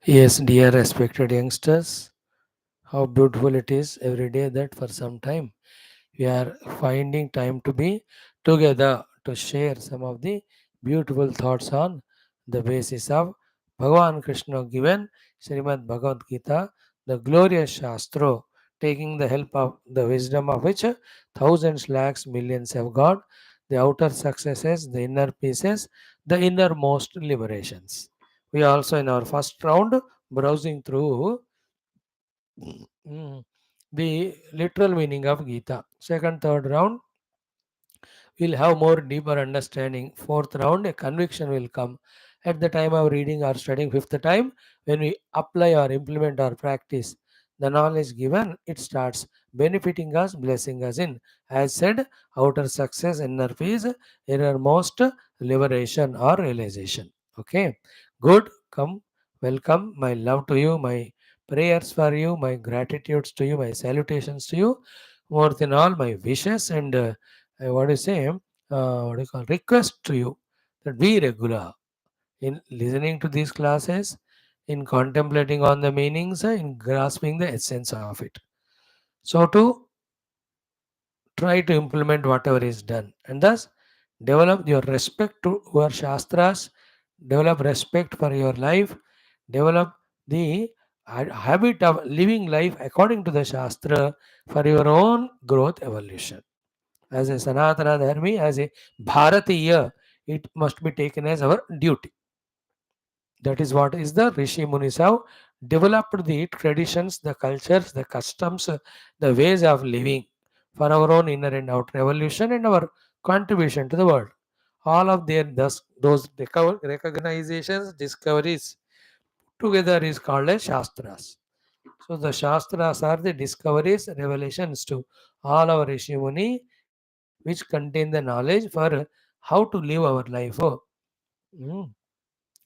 Yes, dear respected youngsters, how beautiful it is every day that for some time we are finding time to be together to share some of the beautiful thoughts on the basis of Bhagavan Krishna given Srimad Bhagavad Gita, the glorious Shastra, taking the help of the wisdom of which thousands, lakhs, millions have got, the outer successes, the inner peaces, the innermost liberations. We are also in our first round browsing through the literal meaning of Gita. Second, third round, we'll have more deeper understanding. Fourth round, a conviction will come at the time of reading or studying. Fifth time, when we apply or implement or practice the knowledge given, it starts benefiting us, blessing us in. As said, outer success, inner peace, innermost liberation or realization. Okay, good. Come, welcome. My love to you, my prayers for you, my gratitudes to you, my salutations to you. More than all, my wishes and what do you say? What do you call request to you that be regular in listening to these classes, in contemplating on the meanings, in grasping the essence of it. So to try to implement whatever is done, and thus develop your respect to your shastras, develop respect for your life, develop the habit of living life according to the shastra for your own growth evolution. As a Sanatana Dharmi, as a Bharatiya, it must be taken as our duty. That is what is the Rishi Munis have developed the traditions, the cultures, the customs, the ways of living for our own inner and outer evolution and our contribution to the world. All of their those recognizations, discoveries together is called as Shastras. So the Shastras are the discoveries, revelations to all our Rishi Muni, which contain the knowledge for how to live our life. Mm.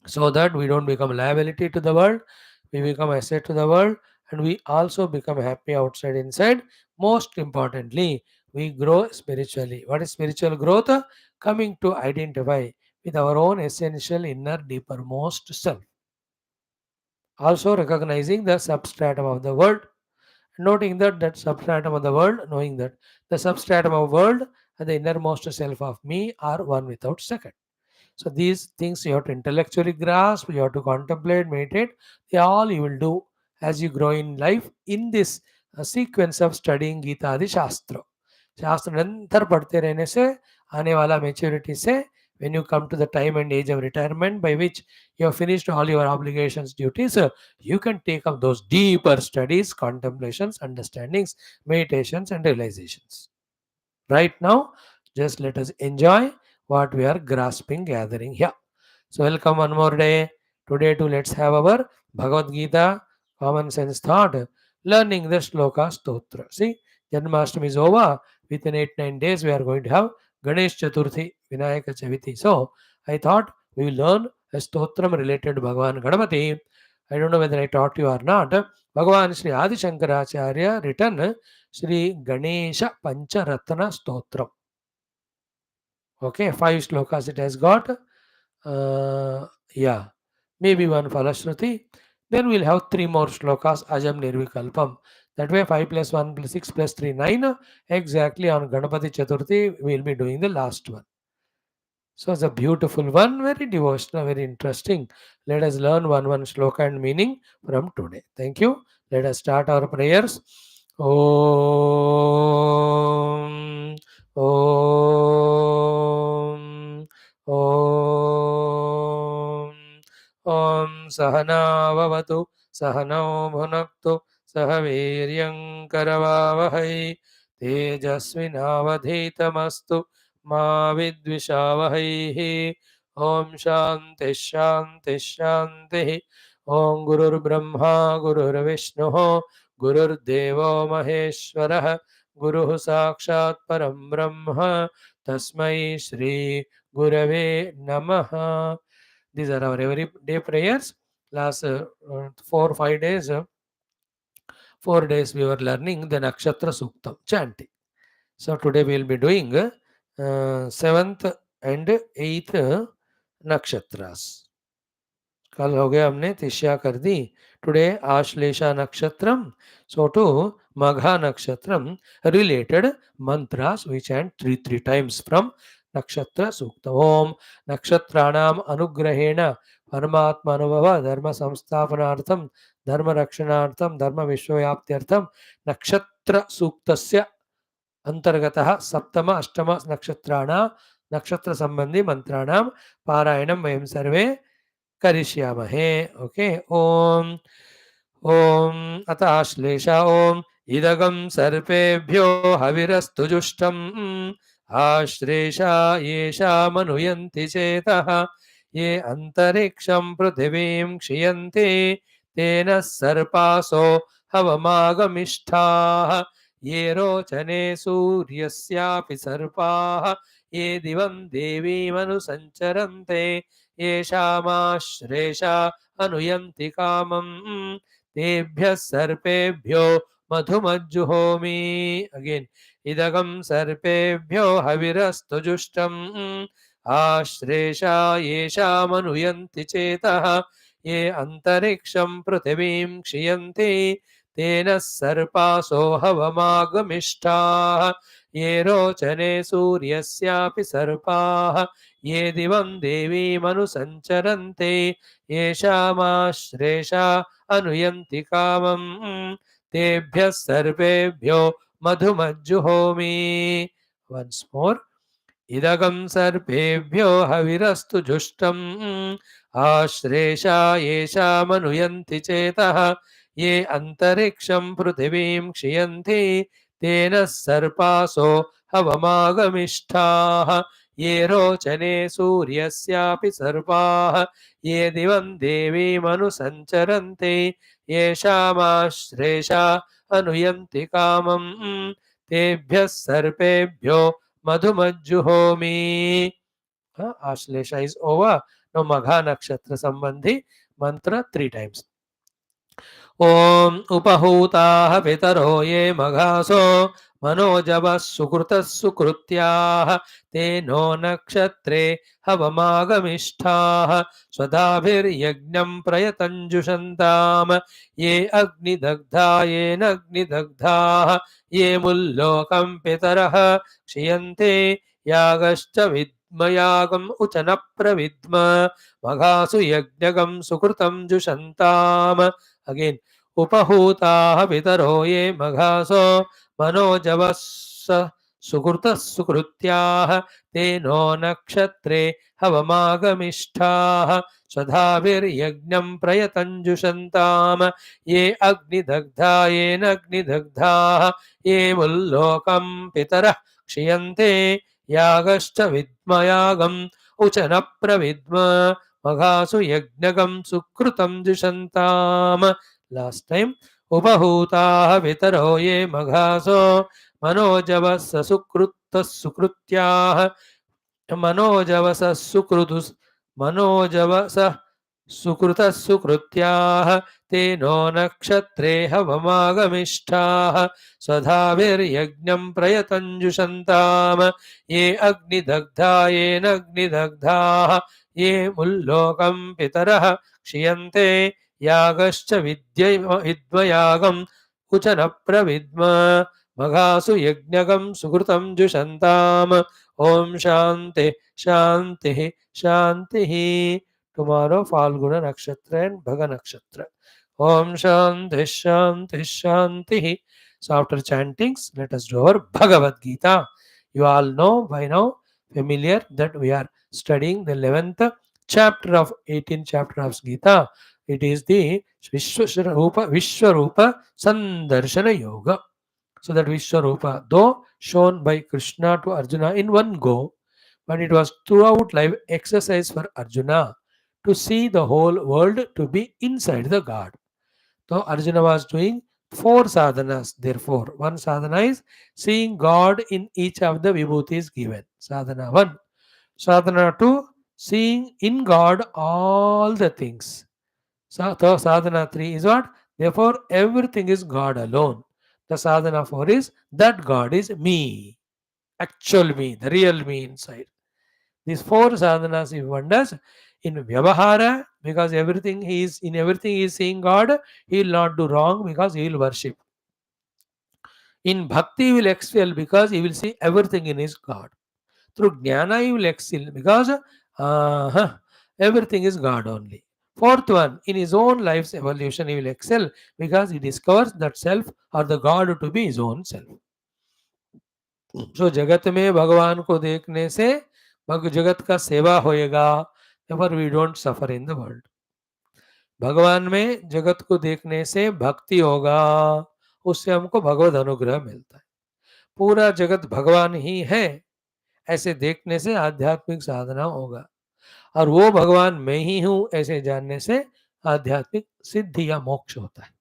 So that we don't become liability to the world, we become asset to the world, and we also become happy outside, inside. Most importantly, we grow spiritually. What is spiritual growth? Coming to identify with our own essential inner deepermost self. Also recognizing the substratum of the world, noting that substratum of the world, knowing that the substratum of world and the innermost self of me are one without second. So these things you have to intellectually grasp, you have to contemplate, meditate. They all you will do as you grow in life in this sequence of studying Gita आदि शास्त्र. शास्त्र निरंतर पढ़ते रहने से आने वाला maturity से when you come to the time and age of retirement by which you have finished all your obligations, duties, you can take up those deeper studies, contemplations, understandings, meditations, and realizations. Right now, just let us enjoy what we are grasping, gathering here. So, welcome one more day. Today, too, let's have our Bhagavad Gita common sense thought, learning the Shloka Stotra. See, Janmashtami is over. Within 8 9 days, we are going to have Ganesh Chaturthi, Vinayaka Chaviti. So, I thought we will learn a Stotram related to Bhagavan Ganapati. I don't know whether I taught you or not. Bhagavan Sri Adi Shankaracharya written Sri Ganesha Pancha Ratna Stotram. Okay, 5 shlokas it has got. Yeah, maybe one Falashruti. Then we'll have 3 more shlokas, Ajam Nirvikalpam. That way, 5 plus 1 plus 6 plus 3, 9. Exactly on Ganapati Chaturthi, we'll be doing the last one. So it's a beautiful one, very devotional, very interesting. Let us learn one shloka and meaning from today. Thank you. Let us start our prayers. Om, Om, Om, Om Sahana Vavatu, Sahano Bhunaktu, Sahaviryam Karavavahai, Tejasvinavadhitamastu, मा विद्विषावहैः ॐ शान्तिः शान्तिः शान्तिः ॐ गुरुर्ब्रह्मा गुरुर्विष्णुः गुरुर्देवो महेश्वरः गुरुः साक्षात् परं ब्रह्म तस्मै श्री गुरवे नमः. These are our every day prayers. Last 4 5 days, 4 days we were learning the Nakshatra Suktam chanting. So today we will be doing 7th and 8th nakshatras. कल हो गया हमने तिष्या कर दी. टुडे आश्लेषा नक्षत्रम. So to Magha Nakshatram related mantras we chant three times from Nakshatra Sukta. Om Nakshratranam Anugrahena Paramatma Anubhava Dharma Samsthapanartham Dharma Rakshanartham Dharma Vishwayaptyartham Nakshatra Suktasya Antargatah Saptama Ashtama Nakshatrana Nakshatra Sambandhi Mantraणाम Parayanam Vayam Sarve करिष्यामहे. Okay. Om Om अथ आश्लेष. ओम इदगम सर्पेभ्यो हविरस्तु जुष्टम आश्लेषा येषामनुयन्ति चेतः ये अंतरिक्षं पृथिवीं क्षियन्ति तेन सर्पासो हवमागमिष्ठाः ये रोचने सूर्यस्यापि सर्पाः ये दिवं देवीमनुसञ्चरन्ते येषामाश्लेषा अनुयन्ति कामं तेभ्यः सर्पेभ्यो मधुमज्जुहोमि. अगेन. इदगं सर्पेभ्यो हविरस्तु जुष्टम् आश्लेषा येषामनुयन्ति चेतः ये अंतरिक्षं पृथिवीं क्षियन्ति तेन सर्पासो हवमागमिष्ठाः ये रोचने सूर्यस्यापि सर्पाः ये दिवं देवीमनुसञ्चरन्ते येषामाश्लेषा अनुयन्ति कामं तेभ्यः सर्पेभ्यो मधुमज्जुहोमि. Once more. इदगं सर्पेभ्यो हविरस्तु जुष्टम् आश्लेषा येषामनुयन्ति चेतः ये अंतरिक्षं पृथिवीं क्षियन्ति तेन सर्पासो हवमागमिष्ठाः ये रोचने सूर्यस्यापि सर्पाः ये दिवं देवीमनुसञ्चरन्ते येषामाश्लेषा अनुयन्ति कामं तेभ्यः सर्पेभ्यो मधुमज्जुहोमि. Ashlesha is over. Now Magha Nakshatra Sambandhi mantra 3 times. ओम उपहूताः पितरो ये मघासो मनोजवः सुकृतः सुकृत्याः ते नो नक्षत्रे हवमागमिष्ठाः स्वधाभिर्यज्ञं प्रयतञ्जुषन्ताम ये अग्निदग्धा येनग्निदग्धाः ये मुल्लोकं पितरः क्षियन्ते यागश्च विद्मयागम् उच न प्रविद्म मघासु यज्ञगं सुकृतं जुषन्ताम. Again. उपहूताः पितरो ये मघासो मनोजवः सुकृतः सुकृत्याः ते नो नक्षत्रे हवमागमिष्ठाः स्वधाभिर्यज्ञं प्रयतञ्जुषन्ताम ये अग्निदग्धा येनग्निदग्धाः ये मुल्लोकं पितरः क्षियन्ते यागश्च विद्मयागम् उच न प्रविद्म मघासु यज्ञगं सुकृतं जुषन्ताम. Last time. उपहूताः पितरो ये मघासो मनोजवः सुकृतः सुकृत्याः मनोजवसः सुकृतुः मनोजवसः सुकृतः सुकृत्याः ते नो नक्षत्रे हवमागमिष्ठाः स्वधाभिर्यज्ञं प्रयतञ्जुषन्ताम ये अग्निदग्धा येनग्निदग्धाः ये मुल्लोकं पितरः क्षियन्ते यागश्च विद्मयागम् उच न प्रविद्म मघासु यज्ञगं सुकृतं जुषन्ताम. ओम शांति शांति शांति. Tomorrow Falguna Nakshatra and Bhaga Nakshatra. Om Shanti Shanti Shanti. So after chantings, let us do our Bhagavad Gita. You all know by now, familiar that we are studying the 11th chapter of 18th chapter of Gita. It is the Vishwarupa Sandarshana Yoga. So that Vishwarupa, though shown by Krishna to Arjuna in one go, but it was throughout life exercise for Arjuna to see the whole world to be inside the God. So Arjuna was doing 4 sadhanas. Therefore, one sadhana is seeing God in each of the vibhutis given. Sadhana 1. Sadhana 2, seeing in God all the things. So sadhana 3 is what? Therefore, everything is God alone. The sadhana 4 is that God is me, actual me, the real me inside. These four sadhanas he wonders in Vyavahara, because everything he is seeing God, he will not do wrong because he will worship. In bhakti, he will excel because he will see everything in his God. Through jnana, he will excel because everything is God only. Fourth one, in his own life's evolution, he will excel because he discovers that self or the God to be his own self. So जगत में भगवान को देखने से जगत का सेवा होएगा. Therefore we don't suffer in the world. भगवान में जगत को देखने से भक्ति होगा, उससे हमको भगवत अनुग्रह मिलता है. पूरा जगत भगवान ही है ऐसे देखने से आध्यात्मिक साधना होगा, और वो भगवान मैं ही हूँ ऐसे जानने से आध्यात्मिक सिद्धि या मोक्ष होता है.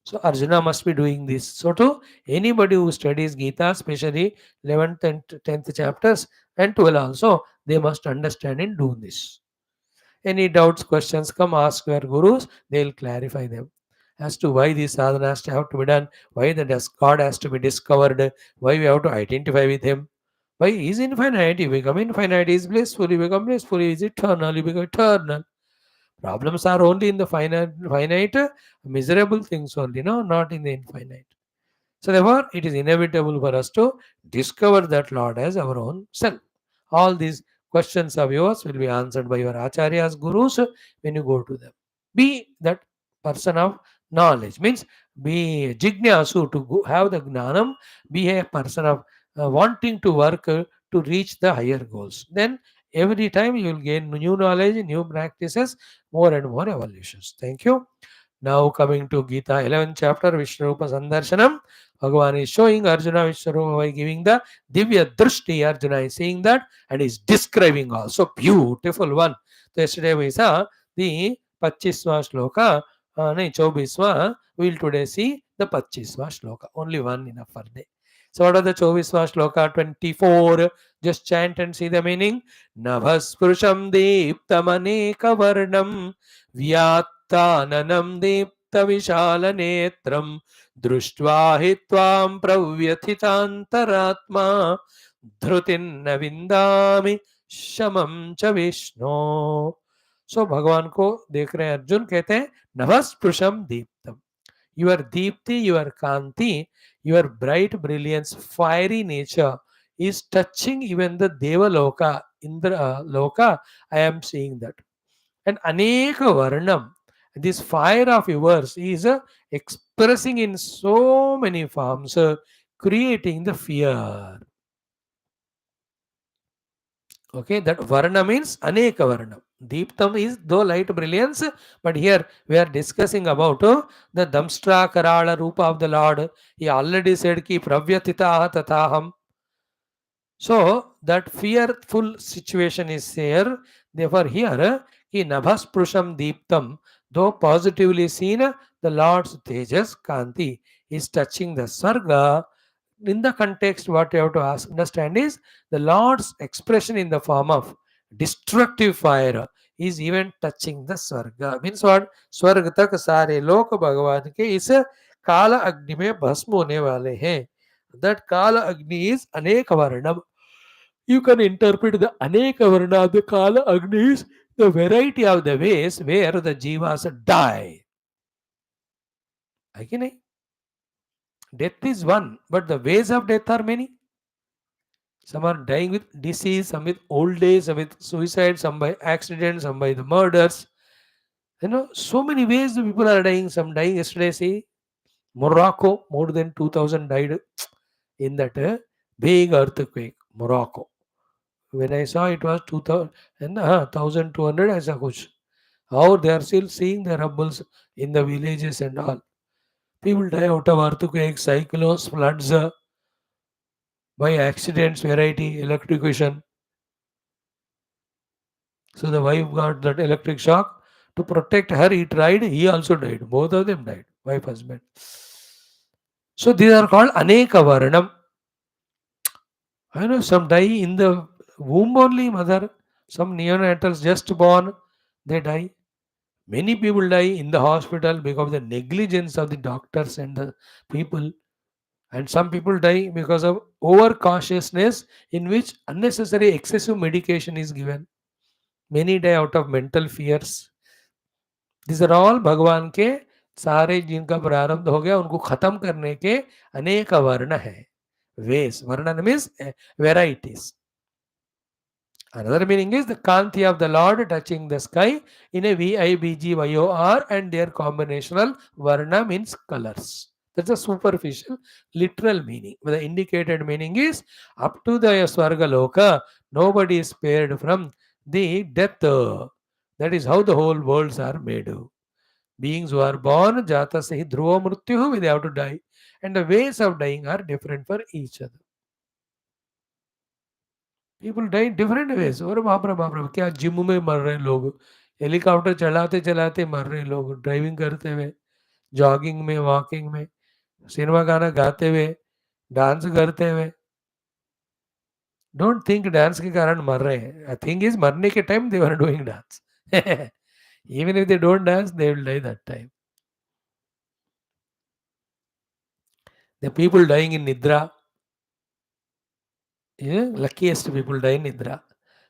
So Arjuna must be doing this. So to anybody who studies Gita, especially 11th and 10th chapters and 12 also, they must understand and do this. Any doubts, questions, come ask your gurus, they'll clarify them. As to why these sadhanas have to be done, why the God has to be discovered, why we have to identify with him. Why he is infinite, you become infinite, he is blissful, you become blissful, he is eternal, you become eternal. Problems are only in the finite miserable things only, no, not in the infinite. So therefore, it is inevitable for us to discover that Lord as our own self. All these questions of yours will be answered by your acharyas, gurus when you go to them. Be that person of knowledge. Means be jignasu to have the gnanam. Be a person of wanting to work to reach the higher goals. Then every time you will gain new knowledge, new practices, more and more evolutions. Thank you. Now coming to Gita 11th chapter, Vishwarupa Sandarshanam. Bhagavan is showing Arjuna Vishwarupa by giving the Divya Drishti. Arjuna is seeing that and is describing also. Beautiful one. So yesterday we saw the 25th shloka, no, 24th. We will today see the 25th shloka. Only one enough for day. So what are the 24th shloka? 24. Just chant and see the meaning. Navaspurusham deeptamaneka varnam Vyattananam diptavishalanetram दृष्ट्वा हि त्वां प्रव्यथितान्तरात्मा धृतिन्न विन्दामि शमं च विष्णो. सो भगवान को देख रहे हैं अर्जुन, कहते हैं नभस्पृशम Deeptam. Your deepti, your kanti, your bright brilliance, fiery nature is touching even the Devaloka, Indra Loka. I am seeing that. And Aneka Varnam, this fire of yours is expressing in so many forms, creating the fear. Okay, that Varna means Aneka Varna. Deeptam is though light brilliance, but here we are discussing about the Damstra Karala Rupa of the Lord. He already said ki Pravyatitaha Tathaham. So that fearful situation is there. Therefore, here he Nabhas Prusham Deeptam, though positively seen, the Lord's Tejas Kanti is touching the Sarga. In the context, what you have to understand is the Lord's expression in the form of destructive fire is even touching the Swarga. Means what? स्वर्ग तक सारे लोक भगवान के इस काल अग्नि में भस्म होने वाले हैं. That Kala Agni is Aneka Varnam. You can interpret the Aneka Varna of the Kala Agni is the variety of the ways where the Jivas die. Okay, nahi? Death is one, but the ways of death are many. Some are dying with disease, some with old age, some with suicide, some by accident, some by the murders. So many ways the people are dying. Some dying yesterday, see, Morocco, more than 2,000 died in that big earthquake, Morocco. When I saw it was 2000 and 1200, I saw kuch. How they are still seeing the rubbles in the villages and all. People die out of earthquakes, cyclones, floods, by accidents, variety, electrocution. So the wife got that electric shock. To protect her, he tried, he also died. Both of them died, wife, husband. So these are called Aneka Varnam. I know some die in the womb only, mother. Some neonatals just born, they die. Many people die in the hospital because of the negligence of the doctors and the people. And some people die because of overcautiousness, in which unnecessary excessive medication is given. Many die out of mental fears. These are all भगवान के सारे जिनका प्रारब्ध हो गया उनको खत्म करने के अनेक वर्ण है. वेस, वर्ण means varieties. Another meaning is the Kanti of the Lord touching the sky in a VIBGYOR, and their combinational Varna means colors. That's a superficial literal meaning. But the indicated meaning is up to the Swarga Loka, nobody is spared from the death. That is how the whole worlds are made. Beings who are born, Jata Sahi Dhruva Mrityu, they have to die. And the ways of dying are different for each other. People die different ways. और बाप रे क्या gym में मर रहे हैं लोग, helicopter चलाते चलाते मर रहे हैं लोग, ड्राइविंग करते हुए, जॉगिंग में, वॉकिंग में, सिनेमा गाना गाते हुए, डांस करते हुए. डोंट थिंक डांस के कारण मर रहे हैं. थिंग इज मरने के time they were doing dance. Even if they don't dance they will die that time. The people dying in निद्रा, luckiest people die in nidra.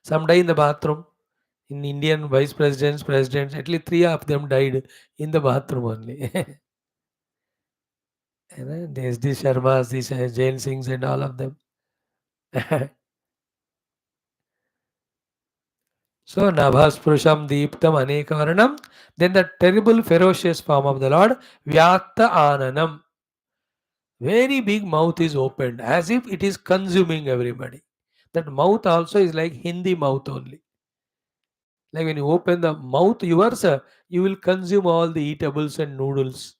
Some die in the bathroom. In Indian vice presidents, at least three of them died in the bathroom only. There's these Sharmas, these Jain Singhs, and all of them. So, Nabhas Purusham Deeptam Anekavarnam. Then the terrible, ferocious form of the Lord, Vyatta Ananam. Very big mouth is opened as if it is consuming everybody. That mouth also is like Hindi mouth only. Like when you open the mouth yours, you will consume all the eatables and noodles.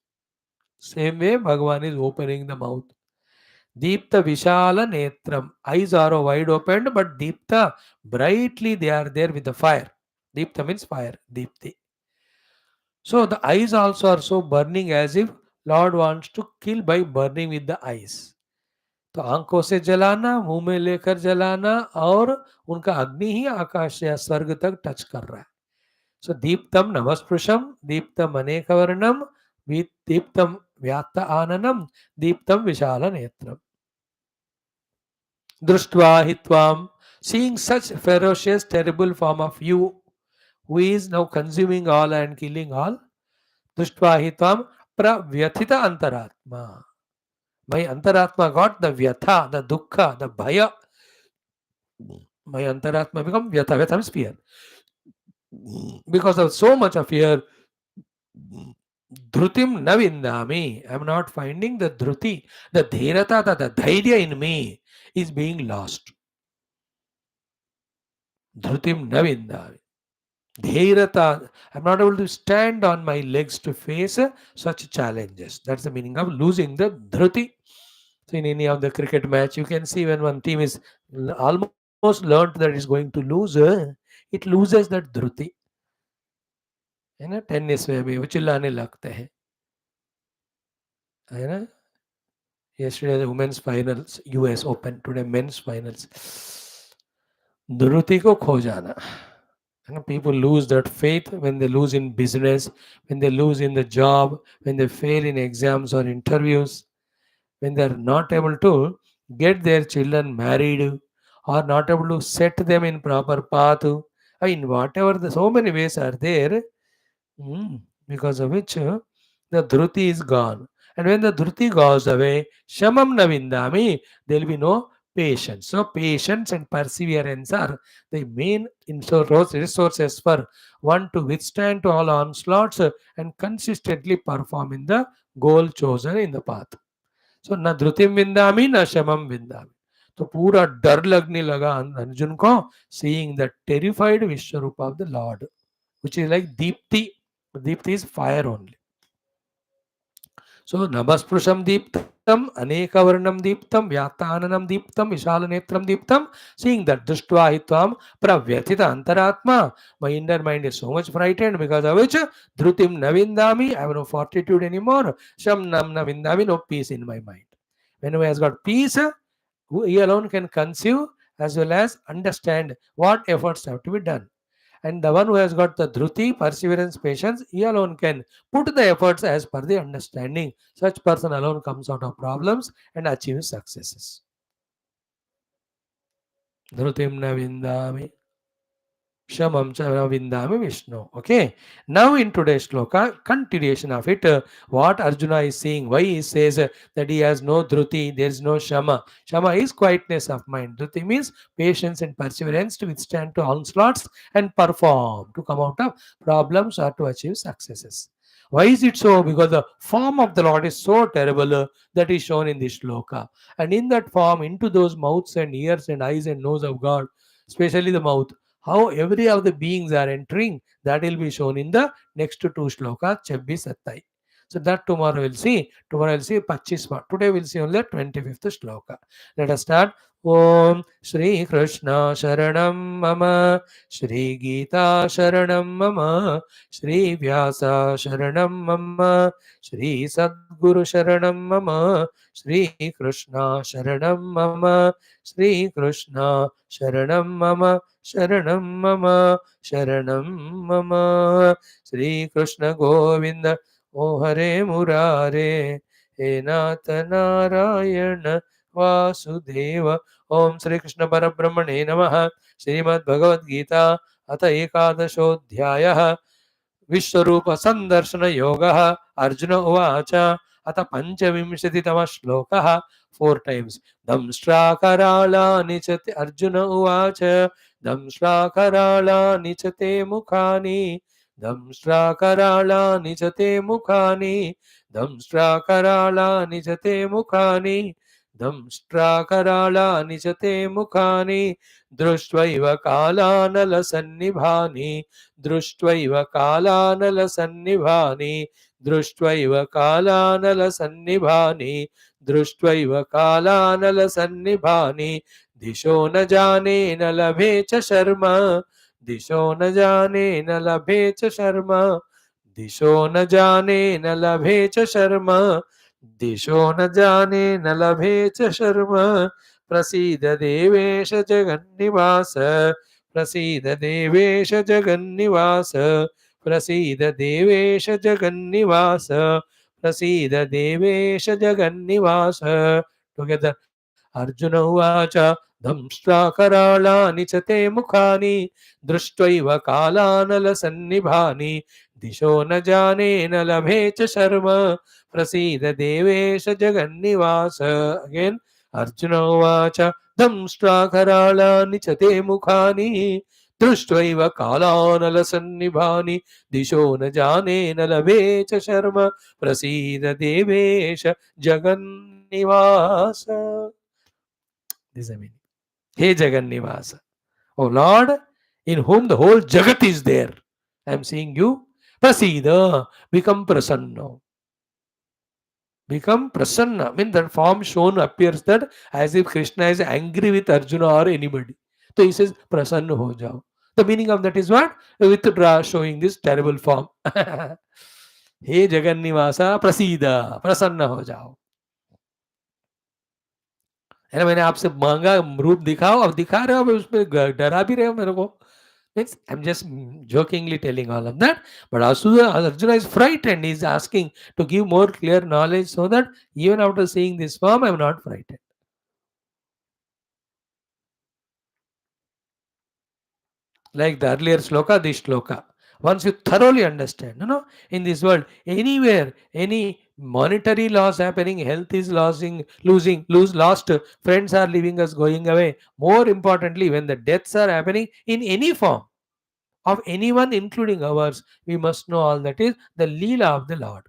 Same way, Bhagavan is opening the mouth. Deepta Vishala Netram. Eyes are wide opened, but Deepta, brightly they are there with the fire. Deepta means fire. Deepti. So the eyes also are so burning as if Lord wants to kill by burning with the eyes. तो आंखों से जलाना, मुंह में लेकर जलाना, और उनका अग्नि ही आकाश या स्वर्ग तक टच कर रहा है. So Deeptam Namasprusham, Deeptam Anekavarnam, Deeptam Vyatta Ananam, Deeptam Vishala Netram. Drushtva Hitvam, seeing such ferocious, terrible form of you, who is now consuming all and killing all. Drushtva Hitvam Pravyathita Antaratma. My Antaratma got the Vyatha, the Dukkha, the Bhaya. My Antaratma become Vyatha. Vyatha means fear. Because of so much of fear, Dhrutim navindami. I am not finding the dhruti, the dherata, the dhairya in me is being lost. Dhrutim navindami. Dherata. I am not able to stand on my legs to face such challenges. That's the meaning of losing the dhruti. So in any of the cricket match, you can see when one team is almost learnt that it's going to lose, it loses that dhruti. है ना, tennis में भी वो चिल्लाने लगते हैं, है ना. Yesterday the women's finals, US Open, today men's finals. Dhruti ko kho jana. People lose that faith when they lose in business, when they lose in the job, when they fail in exams or interviews, when they are not able to get their children married or not able to set them in proper path. I mean, whatever the so many ways are there, because of which the dhruti is gone. And when the dhruti goes away, shamam navindami, there will be no patience. So patience and perseverance are the main resources for one to withstand to all onslaughts and consistently perform in the goal chosen in the path. So na dhrutim vindami, na shamam vindami. तो पूरा डर लगने लगा अर्जुन को, seeing the terrified Vishwarupa of the Lord, which is like Deepti. Deepti is fire only. So Namasprusham Deeptam, Anekavarnam Deeptam, Vyattananam Deeptam, Vishalanetram Deeptam, seeing that Drishtva Hitvam Pravyathita Antaratma. My inner mind is so much frightened, because of which Dhrutim Navindami, I have no fortitude anymore. Sham Nam Navindami, no peace in my mind. When he has got peace, he alone can conceive as well as understand what efforts have to be done. And the one who has got the dhruti, perseverance, patience, he alone can put the efforts as per the understanding. Such person alone comes out of problems and achieves successes. Dhrutim na vindami. Shamam Vindami Vishnu. Okay. Now in today's shloka, continuation of it, what Arjuna is saying, why he says that he has no dhruti, there is no shama. Shama is quietness of mind. Dhruti means patience and perseverance to withstand to onslaughts and perform, to come out of problems or to achieve successes. Why is it so? Because the form of the Lord is so terrible that is shown in this shloka. And in that form, into those mouths and ears and eyes and nose of God, especially the mouth, how every of the beings are entering, that will be shown in the next two shlokas, 26 27. So that tomorrow we'll see. Tomorrow we'll see 25. Today we'll see only the 25th shloka. Let us start. Om Shri Krishna Sharanam Mama, Shri Geetha Sharanam Mama, Shri Vyasa Sharanam Mama, Shri Sadguru Sharanam Mama, Shri Krishna Sharanam Mama, Shri Krishna Sharanam Mama, Sharanam Mama, Sharanam Mama, Shri Krishna Govinda, O Hare Murare, He Nath Narayana Vasudeva. Om Shri Krishna Parabrahmane Namaha. Srimad Bhagavad Gita, Atha Ekadashodhyayah. विश्वरूप संदर्शन योग अर्जुन उवाच अथ पंचविंशतितम श्लोक 4 times दंष्ट्राकरालानि च ते अर्जुन उवाच दंष्ट्राकरालानि च ते मुखानि दंष्ट्राकरालानि च ते मुखानि दंष्ट्राकरालानि च ते मुखानि दंष्ट्राकरालानि च ते मुखानि दृष्ट्वैव कालानलसन्निभानि दृष्ट्वैव कालानलसन्निभानि दृष्ट्वैव कालानलसन्निभानि दृष्ट्वैव कालानलसन्निभानि दिशो न जाने न लभे च शर्मा दिशो न जाने न लभे च शर्मा दिशो न जाने न लभे च शर्मा दिशो न जाने न लभे च शर्मा प्रसीद देवेश जगन्निवास प्रसीद देवेश जगन्निवास प्रसीद देवेश जगन्निवास प्रसीद देवेश जगन्निवास टुगेदर अर्जुन उवाच दंष्ट्राकराळानि च ते मुखानि दृष्ट्वैव कालानलसन्निभानि दिशो न जाने न लभे च शर्म प्रसीद देवेश जगन्निवास अगेन अर्जुन उवाच दंष्ट्राकराळानि च ते मुखानि दृष्ट्वैव कालानलसन्निभानि दिशो न जाने न लभे च शर्म प्रसीद देवेश जगन्निवास. This is the meaning. Hey Jagannivasa. O Lord, in whom the whole Jagat is there. I am seeing you. Prasida. Become prasanna. Become prasanna. I mean that form shown appears that as if Krishna is angry with Arjuna or anybody. So he says, prasanna ho jao. The meaning of that is what? Withdraw, showing this terrible form. Hey Jagannivasa, prasida. Prasanna ho jao. है ना मैंने आपसे मांगा रूप दिखाओ अब दिखा रहे हो अब उसमें डरा भी रहे हो मेरे को means I am just jokingly telling all of that but Arjuna is frightened he is asking to give more clear knowledge so that even after seeing this form I am not frightened like the earlier shloka this shloka once you thoroughly understand in this world anywhere any monetary loss happening health is lost friends are leaving us going away more importantly when the deaths are happening in any form of anyone including ours we must know all that is the leela of the Lord.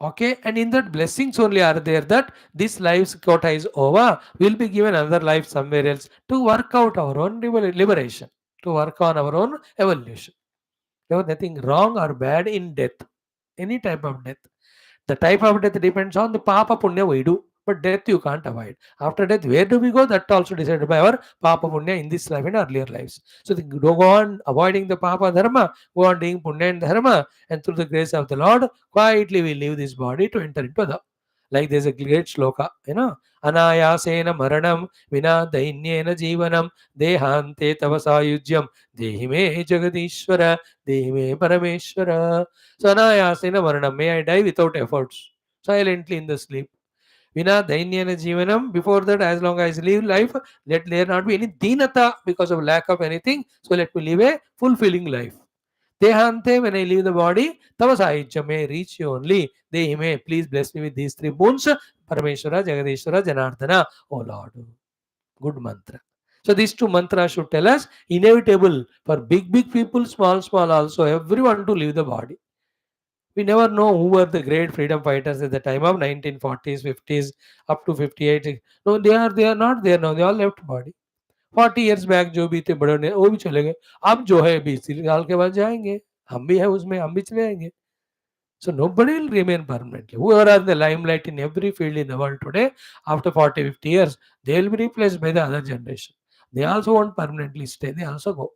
Okay, and in that blessings only are there that this life's quota is over. We'll be given another life somewhere else to work out our own liberation, to work on our own evolution. There was nothing wrong or bad in death, any type of death. The type of death depends on the papa punya we do, but death you can't avoid. After death, where do we go? That also decided by our papa punya in this life and earlier lives. So go on avoiding the papa dharma, go on doing punya and dharma, and through the grace of the Lord, quietly we leave this body to enter into the Like there's a great shloka, anayasena maranam vina dainyena jivanam dehante tava sayujyam dehi me jagadishwara dehi me parameshwara. So anayasena maranam, may I die without efforts, silently in the sleep. Vina dainyena jivanam, before that, as long as I live life, let there not be any dinata because of lack of anything. So let me live a fulfilling life. Dehante, when I leave the body, tava sahijya, may reach you only. Dehi may, please bless me with these three boons. Parameshwara, Jagadeshwara, Janardana. Oh Lord. Good mantra. So these two mantras should tell us inevitable for big, big people, small, small also, everyone to leave the body. We never know who were the great freedom fighters at the time of 1940s, 50s, up to 58. No, they are not there now. They all left body. 40 years back जो भी थे बड़े ने वो भी चले गए. अब जो है 20 साल के बाद जाएंगे. हम भी है उसमें, हम भी चले जाएंगे. So nobody will remain permanently. Whoever are the limelight in every field in the world today, after 40, 50 years, they will be replaced by the other generation. They also won't permanently stay. They also go.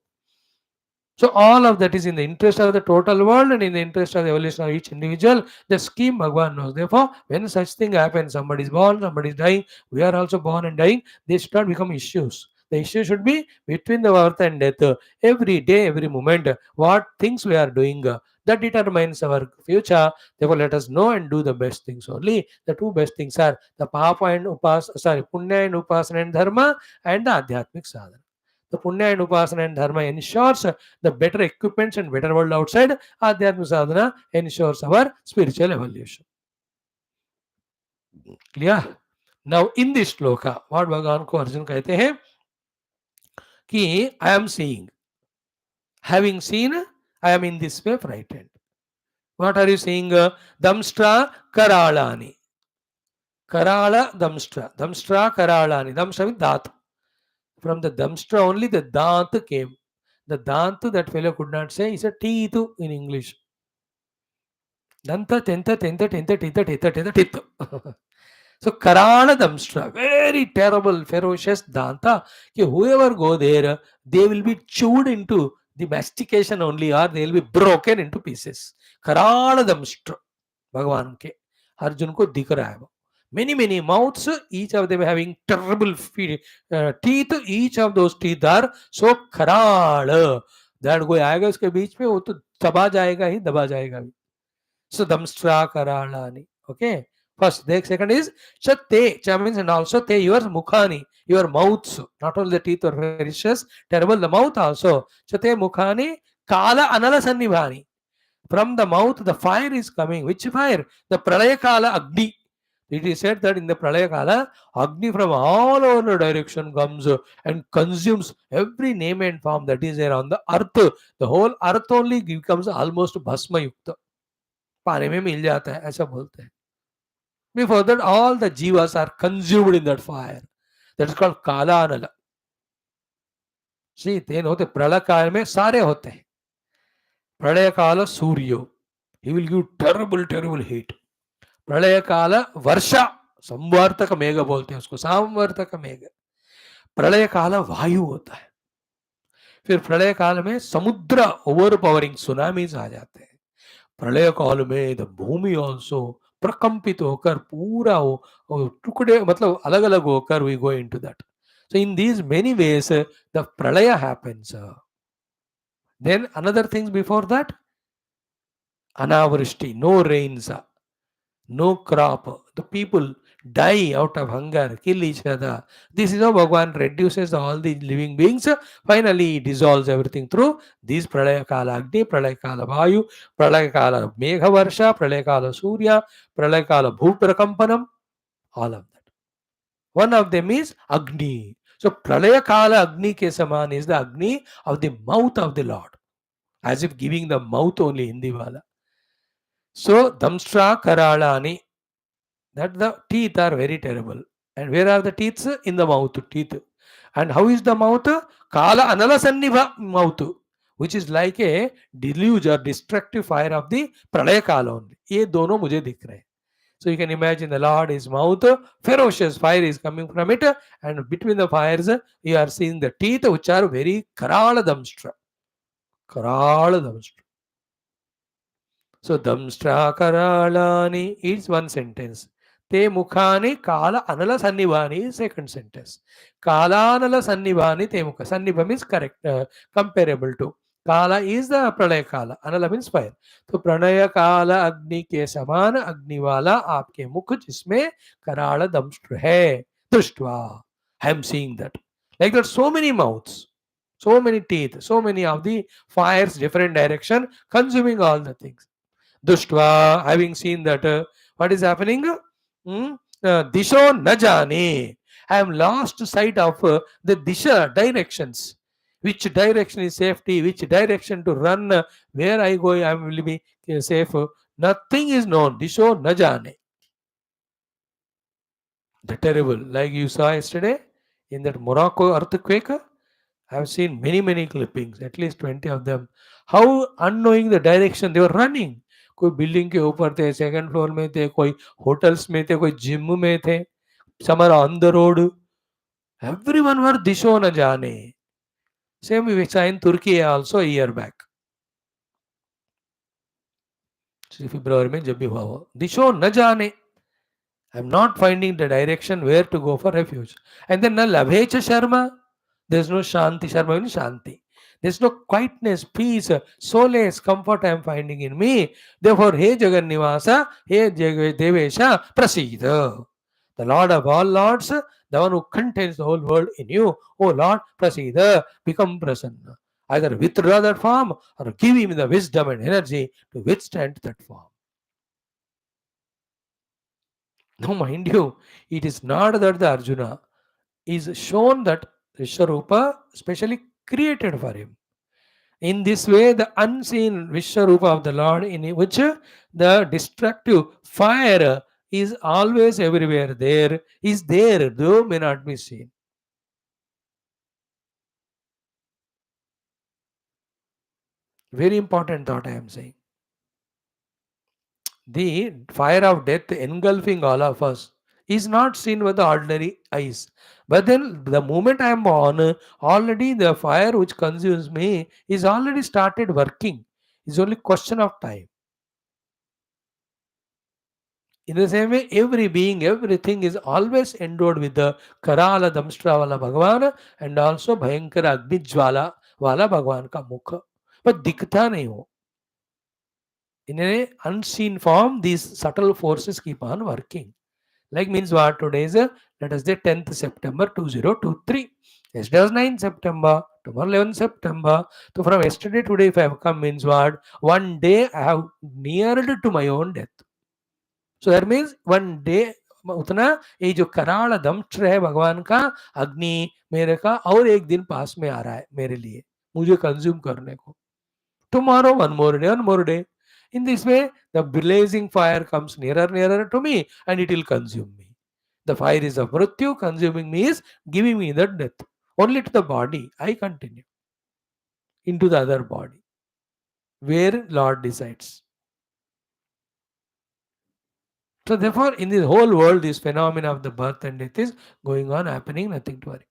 So all of that is in the interest of the total world and in the interest of the evolution of each individual. The scheme Bhagwan knows. Therefore, when such thing happens, somebody is born, somebody is dying, we are also born and dying, they should not become issues. The issue should be between the birth and death. Every day, every moment, what things we are doing, that determines our future. Therefore, let us know and do the best things only. The two best things are the Papa and Punya and Upasana and Dharma, and the Adhyatmic Sadhana. The Punya and Upasana and Dharma ensures the better equipments and better world outside. Adhyatma sadhana ensures our spiritual evolution. Clear? Now in this shloka, what Bhagavan को अर्जुन कहते हैं कि I am seeing, having seen, I am in this way frightened. What are you seeing? Damstra karalani. Karala damstra. Damstra karalani. Damstra with dhat. From the damstra only the dant came. The dant that fellow could not say is a teeth in English. Danta, tenta, tenta, tenta, tenta, tenta, tenta, tenta. So Karana Damstra, very terrible, ferocious Danta. Whoever go there, they will be chewed into the mastication only, or they will be broken into pieces. Karana Damstra, Bhagavan ke Arjun ko dikh raha hai. Many, many mouths, each of them having terrible teeth. Each of those teeth are so karal that कोई आएगा उसके बीच में वो तो दबा जाएगा ही दबा जाएगा भी. So damstra karalani. Okay. First, the second is Chatte. Cha means and also te your mukhani, your mouths. Not only the teeth are ferocious, terrible, the mouth also. Chatte mukhani kala anala sannibhani. From the mouth, the fire is coming. Which fire? The pralaya kala agni. It is said that in the pralaya kala, agni from all over the direction comes and consumes every name and form that is there on the earth. The whole earth only becomes almost bhasma yukta. पानी में मिल जाता है ऐसा बोलते हैं. Before that, all the jivas are consumed in that fire. That is called kala anala. See, then होते प्रलय काल में सारे होते हैं. प्रलय काल सूर्यो, he will give terrible, terrible heat. प्रलय काल वर्षा, संवर्तक मेघ बोलते हैं उसको, संवर्तक मेघ. प्रलय काल वायु होता है. फिर प्रलय काल में समुद्र ओवर पावरिंग सुनामीज आ जाते हैं. प्रलय काल में द भूमि ऑल्सो प्रकंपित होकर पूरा वो टुकड़े मतलब अलग अलग होकर we go into that. So in these many ways the pralaya happens. Then another things before that, anavrishti, no rains, no crop, the people die out of hunger, kill each other. This is how Bhagavan reduces all the living beings. Finally, he dissolves everything through these pralaya kala agni, pralaya kala vayu, pralaya kala megha varsha, pralaya kala surya, pralaya kala bhuprakampanam, all of that. One of them is agni. So pralaya kala agni ke saman is the agni of the mouth of the Lord, as if giving the mouth only Hindi wala. So damstra karalani, that the teeth are very terrible. And where are the teeth? In the mouth, teeth. And how is the mouth? Kala anala sannibha mouth, which is like a deluge or destructive fire of the pralaya kala only. ये दोनों मुझे दिख रहे हैं. So you can imagine the Lord, his mouth, ferocious fire is coming from it, and between the fires you are seeing the teeth which are very karala damstra. Karala damstra. So damstra karalani is one sentence. te mukhani kala anala sannibhani is second sentence. Kalanala sannibhani te mukha. Sannibha means correct, comparable to. Kala is the pralaya kala. Anala means fire. तो प्रणय काल अग्नि के समान अग्नि वाला आपके मुख जिसमें कराल दंष्ट्र है दृष्टवा. I am seeing that. Like that, so many mouths, so many teeth, so many of the fires, different direction, consuming all the things. Dushtva, having seen that, what is happening? Hmm? Disho na jane. I am lost sight of the disha directions. Which direction is safety? Which direction to run? Where I go, I will be safe. Nothing is known. Disho na jane. The terrible, like you saw yesterday in that Morocco earthquake. I have seen many, many clippings, at least 20 of them. How unknowing the direction they were running. कोई building के ऊपर थे, second floor में थे, कोई hotels में थे, कोई जिम में थे, some are on the road. Everyone were दिशो न जाने. Same we saw in Turkey also a year back. February में जब भी हुआ हो, दिशो न जाने. I'm not finding the direction where to go for refuge. And then na labhecha sharma. There's no shanti. Sharma means shanti. There's no quietness, peace, solace, comfort I am finding in me. Therefore, He Jagannivasa, He Devesha, Prasida. The Lord of all Lords, the one who contains the whole world in you. Oh Lord, Prasida, become prasanna. Either withdraw that form or give him the wisdom and energy to withstand that form. Now, mind you, it is not that the Arjuna is shown that Vishwarupa specially created for him. In this way, the unseen Vishwarupa of the Lord, in which the destructive fire is always everywhere there, is there, though may not be seen. Very important thought I am saying. The fire of death engulfing all of us is not seen with the ordinary eyes. But then the moment I am born, already the fire which consumes me is already started working. It's only question of time. In the same way, every being, everything is always endowed with the Karala Damstra wala Bhagavan and also Bhayankara Agni Jwala wala Bhagavan ka mukha. But दिखता नहीं हो. In an unseen form, these subtle forces keep on working. Like means what? Today is, let us say 10th September 2023. Yesterday was 9th September, tomorrow 11th September. So from yesterday today, if I have come, means what? One day I have neared to my own death. So that means one day उतना ये जो कराल दंष्ट्र है भगवान का अग्नि मेरे का और एक दिन पास में आ रहा है मेरे लिए मुझे कंज्यूम करने को. Tomorrow, one more day, one more day. In this way, the blazing fire comes nearer, nearer to me and it will consume me. The fire is of Mrityu, consuming me is giving me the death. Only to the body, I continue into the other body, where Lord decides. So therefore, in this whole world, this phenomena of the birth and death is going on, happening, nothing to worry.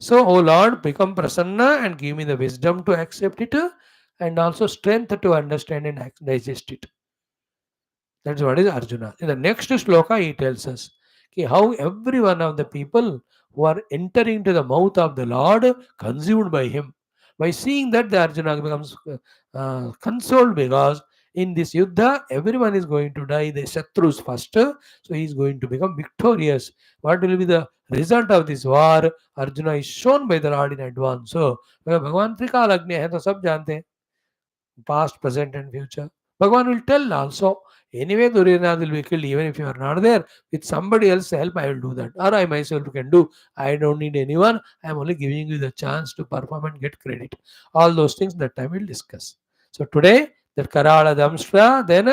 So, O Lord, become prasanna and give me the wisdom to accept it and also strength to understand and digest it. That's what is Arjuna. In the next shloka, he tells us how every one of the people who are entering to the mouth of the Lord consumed by him. By seeing that, the Arjuna becomes consoled because in this yuddha, everyone is going to die. The Shatrus first, so he is going to become victorious. What will be the result of this war? Arjuna is shown by the Lord in advance. So, भगवान त्रिकालज्ञ है तो सब जानते हैं. Past, present, and future. Bhagavan will tell also. Anyway, Duryodhana will be killed even if you are not there. With somebody else's help, I will do that. Or I myself can do. I don't need anyone. I am only giving you the chance to perform and get credit. All those things that time we'll discuss. So today, that Karala Damstra, then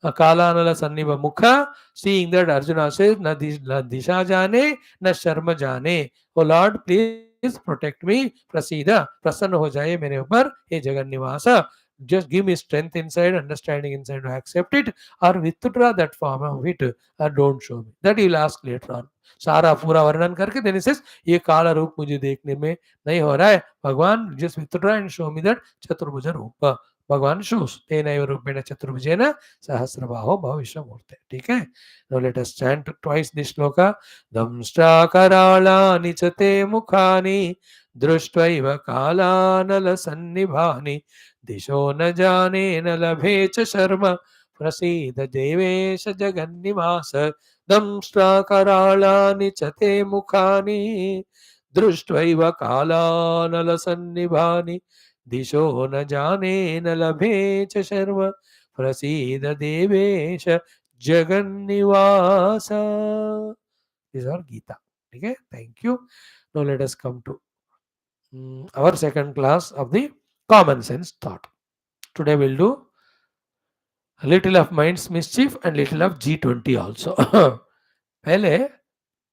Kalanala Sanniva Mukha, seeing that Arjuna says, Na Disha Jane, Na Sharma Jane. Oh Lord, please protect me. Prasida, prasanna ho jaye mere upar. He Jagannivasa. Just give me strength inside, understanding inside to accept it, or withdraw that form of it, or don't show me. That he will ask later on. सारा पूरा वर्णन करके then he says, ये काला रूप मुझे देखने में नहीं हो रहा है भगवान, just withdraw and show me that चतुर्भुज रूप. भगवान shows तेनैव रूपेण चतुर्भुजेन सहस्रबाहो भविष्यमूर्ते. ठीक है. Now let us chant twice this shloka. दंष्ट्राकराळानि च ते मुखानि दृष्ट्वैव कालानलसन्निभानि दिशो न जाने न लभे च शर्म प्रसीद देवेश जगन्निवास. दंष्ट्राकराळानि च ते मुखानि दृष्ट्वैव कालानलसन्निभानि दिशो न जाने न लभे च शर्म प्रसीद देवेश जगन्निवास. This is our Geeta. Okay, thank you. Now let us come to our second class of the common sense thought. Today we'll do a little of mind's mischief and little of G20 also. पहले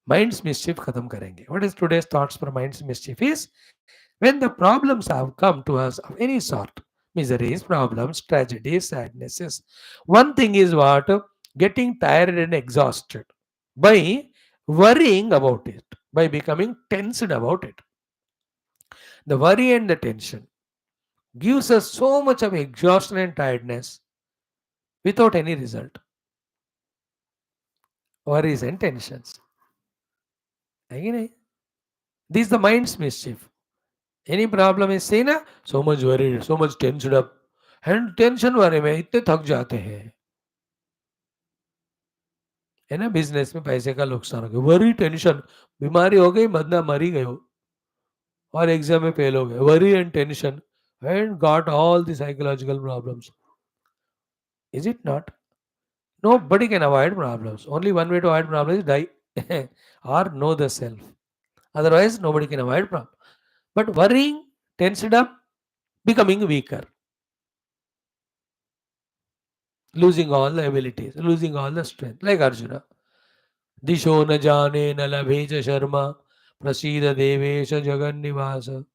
mind's mischief खत्म करेंगे. What is today's thoughts for mind's mischief is when the problems have come to us of any sort, miseries, problems, tragedies, sadnesses. One thing is what? Getting tired and exhausted by worrying about it, by becoming tensed about it. The worry and the tension gives us so much of exhaustion and tiredness without any result. Worries and tensions. है कि नहीं? This is the mind's mischief. Any problem is seen, so much worried, so much tensed up. And tension worry में इतने थक जाते हैं, है ना. बिजनेस में पैसे का नुकसान हो गया, वरी टेंशन. बीमारी हो गई, बंदा मरी गयो, और एग्जाम में फेल हो गए, worry and tension and got all the psychological problems. Is it not? Nobody can avoid problems. Only one way to avoid problems is die or know the self. Otherwise, nobody can avoid problem. But worrying, tensed up, becoming weaker, losing all the abilities, losing all the strength, like Arjuna. दिशो न जाने न लभे च शर्मा प्रसीद देवेश जगन्निवास.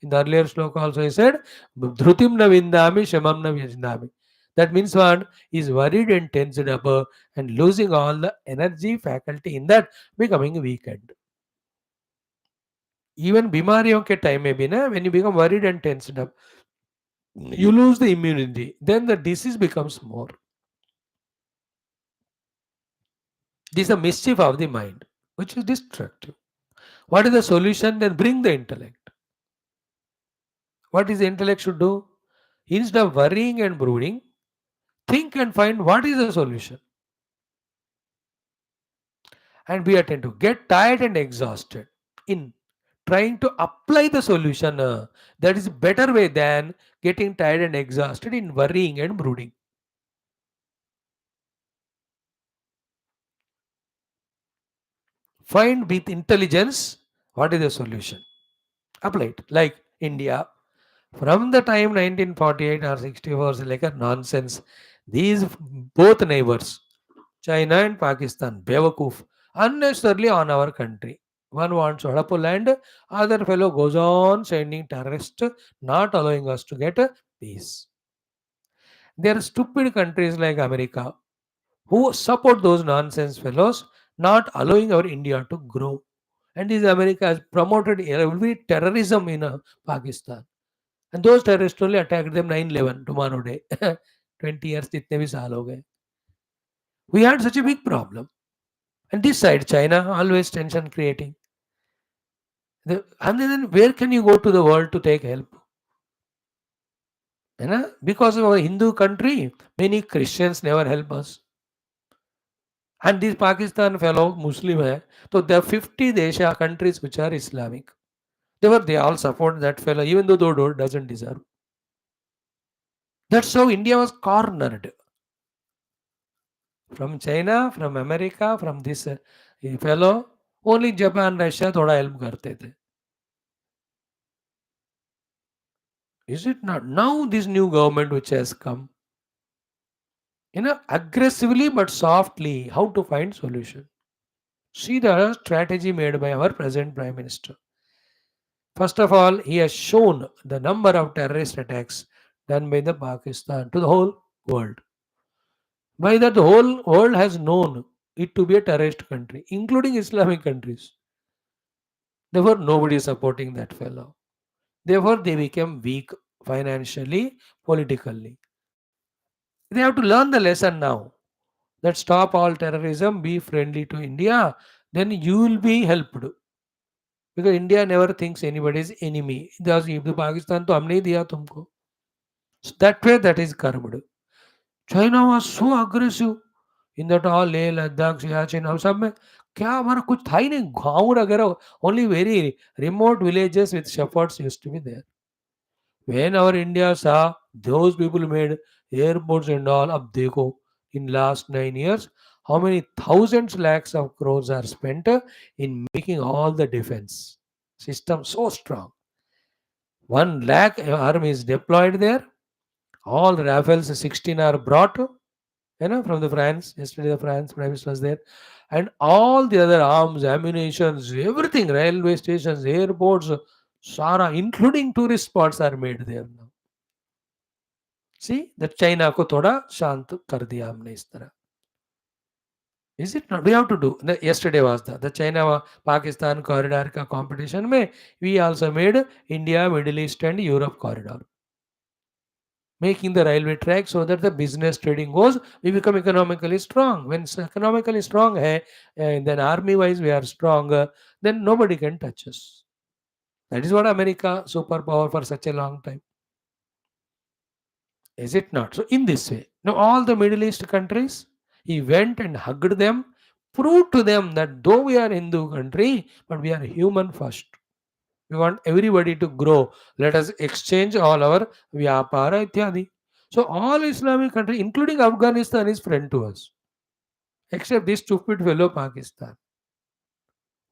In the earlier sloka also he said, Dhrutim na vindami, Shamam na vindami. That means what? He is worried and tensed up and losing all the energy faculty in that, becoming weakened. Even बीमारियों के time में भी ना, when you become worried and tensed up, you lose the immunity. Then the disease becomes more. This is the mischief of the mind, which is destructive. What is the solution? Then bring the intellect. What is the intellect should do? Instead of worrying and brooding, think and find what is the solution. And we attend to get tired and exhausted in trying to apply the solution. That is a better way than getting tired and exhausted in worrying and brooding. Find with intelligence what is the solution. Apply it. Like India, from the time 1948 or 64 is like a nonsense. These both neighbors, China and Pakistan, Bewakoof, unnecessarily on our country. One wants Hadapo land, other fellow goes on sending terrorists, not allowing us to get a peace. There are stupid countries like America who support those nonsense fellows, not allowing our India to grow. And this America has promoted every terrorism in Pakistan. And those terrorists only attacked them 9/11 tomorrow day. 20 years जितने भी साल हो गए. We had such a big problem. And this side, China, always tension creating. And then where can you go to the world to take help? You know? Because of our Hindu country, many Christians never help us. And this Pakistan fellow Muslim hai, so there are 50 Desha countries which are Islamic. They all support that fellow, even though they doesn't deserve. That's how India was cornered. From China, from America, from this fellow, only Japan, Russia thoda help karte the. Is it not? Now this new government which has come, aggressively but softly, how to find solution. See the strategy made by our present Prime Minister. First of all, he has shown the number of terrorist attacks done by the Pakistan to the whole world. By that, the whole world has known it to be a terrorist country, including Islamic countries. Therefore, nobody is supporting that fellow. Therefore, they became weak. financially, politically. They have to learn the lesson now that stop all terrorism, be friendly to India, then you will be helped. Because India never thinks anybody is enemy. Because if the Pakistan to हमने ही दिया तुमको. So that way that is curved. China was so aggressive in that all Leh, Ladakh, Siachen, और सब में क्या हमारा कुछ था ही नहीं गाँव वगैरह only very remote villages with shepherds used to be there. When our India saw those people made airports and all, अब देखो in last 9 years, how many thousands lakhs of crores are spent in making all the defense system so strong. 1 lakh army is deployed there. All Rafales 16 are brought, from the France. Yesterday the France Prime Minister was there. And all the other arms, ammunitions, everything, railway stations, airports, Sara, including tourist spots are made there now. See, that China को थोड़ा शांत कर दिया हमने इस तरह. Is it not? We have to do. Yesterday was the China Pakistan corridor ka competition में we also made India, Middle East and Europe corridor. Making the railway track so that the business trading goes, we become economically strong. When economically strong hai, then army wise we are strong, then nobody can touch us. That is what America superpower for such a long time. Is it not? So in this way, now all the Middle East countries, he went and hugged them, proved to them that though we are Hindu country, but we are human first. We want everybody to grow. Let us exchange all our vyapara ityadi. So all Islamic countries, including Afghanistan, is friend to us, except this stupid fellow Pakistan.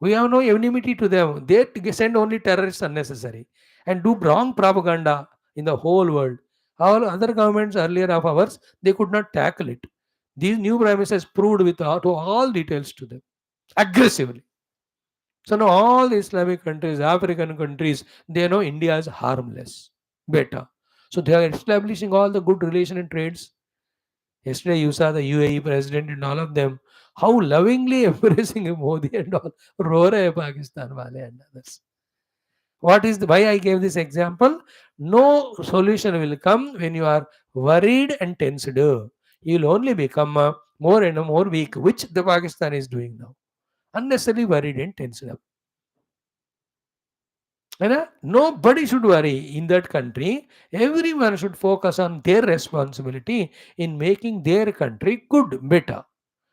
We have no enmity to them. They send only terrorists unnecessary and do wrong propaganda in the whole world. All other governments earlier of ours, they could not tackle it. These new prime ministers proved with to all details to them aggressively. So now all Islamic countries, African countries, they know India is harmless, better. So they are establishing all the good relation and trades. Yesterday you saw the UAE president and all of them, how lovingly embracing Modi and all. रो रहे हैं Pakistan wale and others. What is the why I gave this example? No solution will come when you are worried and tensed. You will only become more and more weak, which the Pakistan is doing now. Unnecessarily worried and tensed up. Nobody should worry in that country. Everyone should focus on their responsibility in making their country good, better.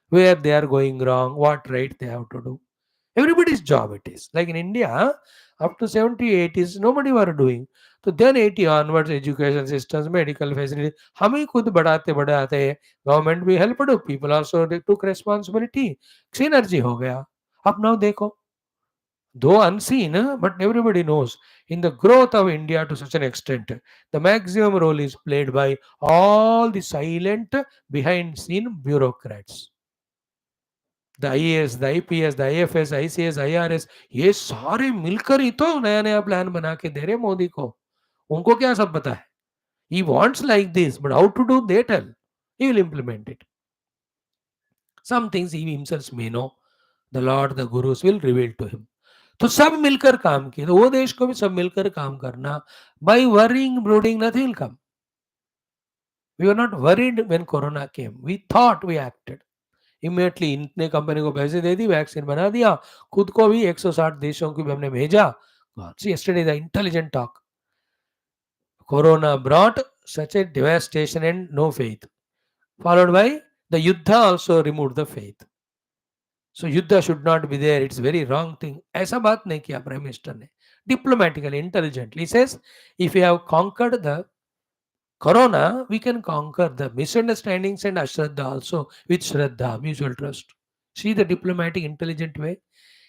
Where they are going wrong, what right they have to do. Everybody's job it is. Like in India, up to 70, 80s, nobody were doing. So then 80 onwards, education systems, medical facilities, हम ही खुद बढ़ाते बढ़ाते government भी help do. People also they took responsibility. Synergy हो गया. अब now देखो, though unseen, but everybody knows in the growth of India to such an extent, the maximum role is played by all the silent behind scene bureaucrats. The IAS, the IPS, the IFS, ICS, IRS, ये सारे मिलकर ही तो नया नया plan बना के दे रहे मोदी को. उनको क्या सब पता है? He wants like this, but how to do they tell. He will implement it. Some things he himself may know. The Lord, the Gurus will reveal to him. तो सब मिलकर काम किए. तो वो देश को भी सब मिलकर काम करना. By worrying, brooding, nothing will come. We were not worried when Corona came. We thought, we acted. Immediately इतने कंपनी को पैसे दे दी, वैक्सीन बना दिया, खुद को भी 160 देशों को भी हमने भेजा. Yesterday the intelligent talk. Corona brought such a devastation and no faith. Followed by the Yuddha also removed the faith. So Yuddha should not be there. It's very wrong thing. ऐसा बात नहीं किया प्राइम मिनिस्टर ने. Diplomatically, intelligently, he says, if you have conquered the Corona, we can conquer the misunderstandings and ashraddha also with shraddha, mutual trust. See the diplomatic, intelligent way.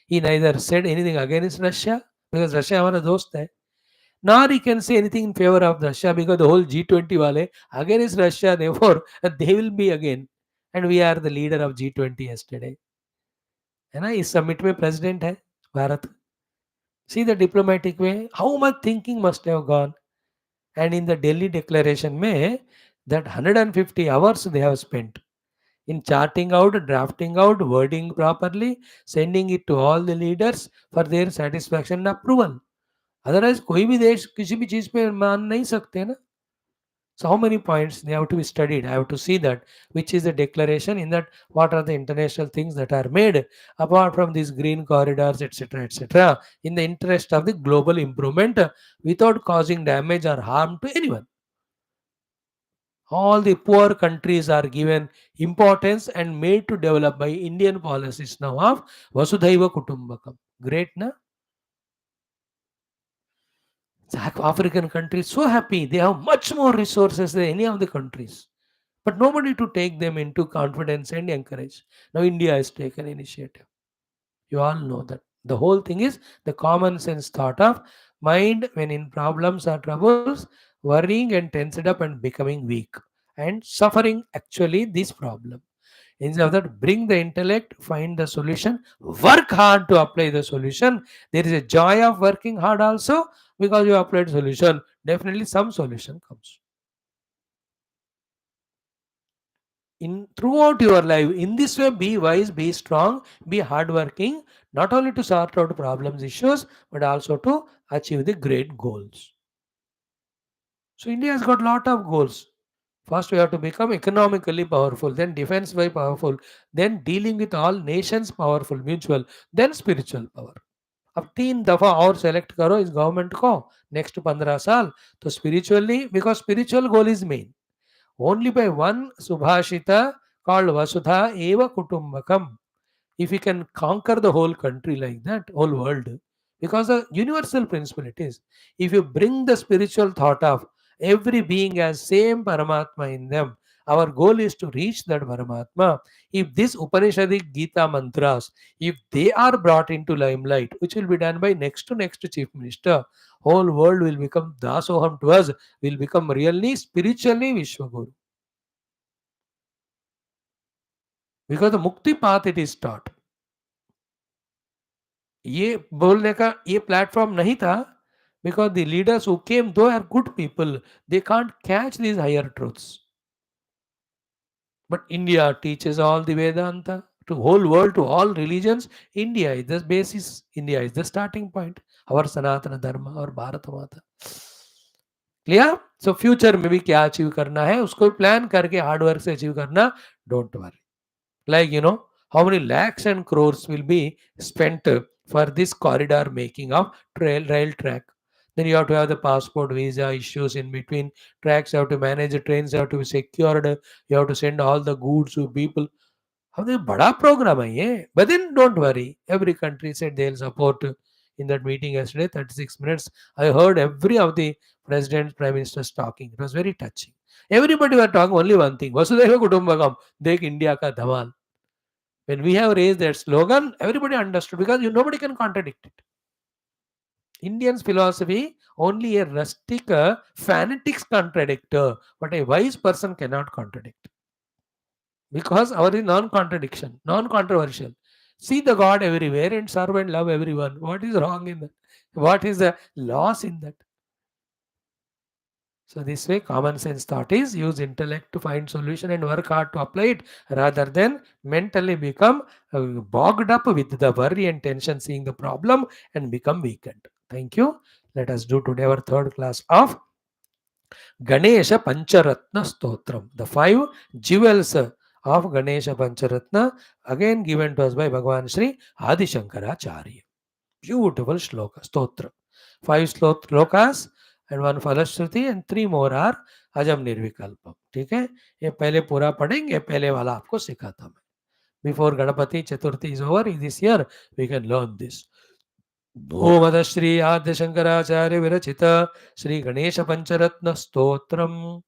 He neither said anything against Russia because Russia हमारा दोस्त है, nor he can say anything in favor of Russia because the whole G20 वाले against Russia, therefore they will be again. And we are the leader of G20 yesterday. है ना, इस summit में president है Bharat. See the diplomatic way, how much thinking must have gone. And in the Delhi declaration mein, that 150 hours they have spent in charting out, drafting out, wording properly, sending it to all the leaders for their satisfaction and approval. Otherwise कोई भी देश किसी भी चीज पे मान नहीं सकते ना. So how many points they have to be studied? I have to see that which is the declaration in that what are the international things that are made apart from these green corridors, etc., etc., in the interest of the global improvement without causing damage or harm to anyone. All the poor countries are given importance and made to develop by Indian policies now of Vasudhaiva Kutumbakam. Great, na? African countries so happy. They have much more resources than any of the countries, but nobody to take them into confidence and encourage. Now India has taken initiative. You all know that. The whole thing is the common sense thought of mind when in problems or troubles, worrying and tensed up and becoming weak and suffering actually this problem. Instead of that, bring the intellect, find the solution, work hard to apply the solution. There is a joy of working hard also because you applied solution. Definitely some solution comes. In throughout your life, in this way, be wise, be strong, be hardworking, not only to sort out problems, issues, but also to achieve the great goals. So India has got lot of goals. First, we have to become economically powerful, then defense by powerful, then dealing with all nations powerful, mutual, then spiritual power. अब 3 दफा और select करो इस government को next 15 साल. तो spiritually because spiritual goal is main. Only by one Subhashita called Vasudha Eva Kutumbakam. If we can conquer the whole country like that, whole world, because the universal principle it is. If you bring the spiritual thought of every being has same Paramatma in them, our goal is to reach that Paramatma. If this Upanishadic Gita mantras, if they are brought into limelight, which will be done by next to next chief minister, whole world will become dasoham to us, will become really spiritually Vishwaguru. Because the Mukti path it is taught. ये बोलने का ये platform नहीं था because the leaders who came though are good people, they can't catch these higher truths. But India teaches all the Vedanta to whole world, to all religions. India is the basis, India is the starting point, our Sanatana Dharma और भारत माता. Clear. So future में भी क्या achieve करना है उसको plan करके hard work से अचीव करना. Don't worry. Like, how many lakhs and crores will be spent for this corridor making of rail track. Then you have to have the passport visa issues in between tracks. You have to manage the trains, you have to be secured, you have to send all the goods to people. हमने बड़ा program है ये. But then don't worry, every country said they'll support. In that meeting yesterday 36 minutes I heard every of the presidents, prime ministers talking. It was very touching. Everybody were talking only one thing, Vasudhaiva Kutumbakam, dekh India ka dhamal. When we have raised that slogan, everybody understood because nobody can contradict it. Indian's philosophy, only a rustic fanatics contradict, but a wise person cannot contradict. Because our is non-contradiction, non-controversial. See the God everywhere and serve and love everyone. What is wrong in that? What is the loss in that? So this way, common sense thought is use intellect to find solution and work hard to apply it rather than mentally become bogged up with the worry and tension seeing the problem and become weakened. Thank you. Let us do today our third class of Ganesha Pancharatna Stotram. The 5 jewels of Ganesha Pancharatna again given to us by Bhagavan Sri Adi Shankaracharya. Beautiful shloka, stotra. 5 slokas and 1 फलश्रुति and 3 more are अजम निर्विकल्पम. ठीक है. ये पहले पूरा पढ़ेंगे. पहले वाला आपको सिखाता मैं. Before Ganapati Chaturthi is over this year, we can learn this. भूमद Shri आद्य शंकराचार्य विरचित श्री गणेश पंचरत्न stotram.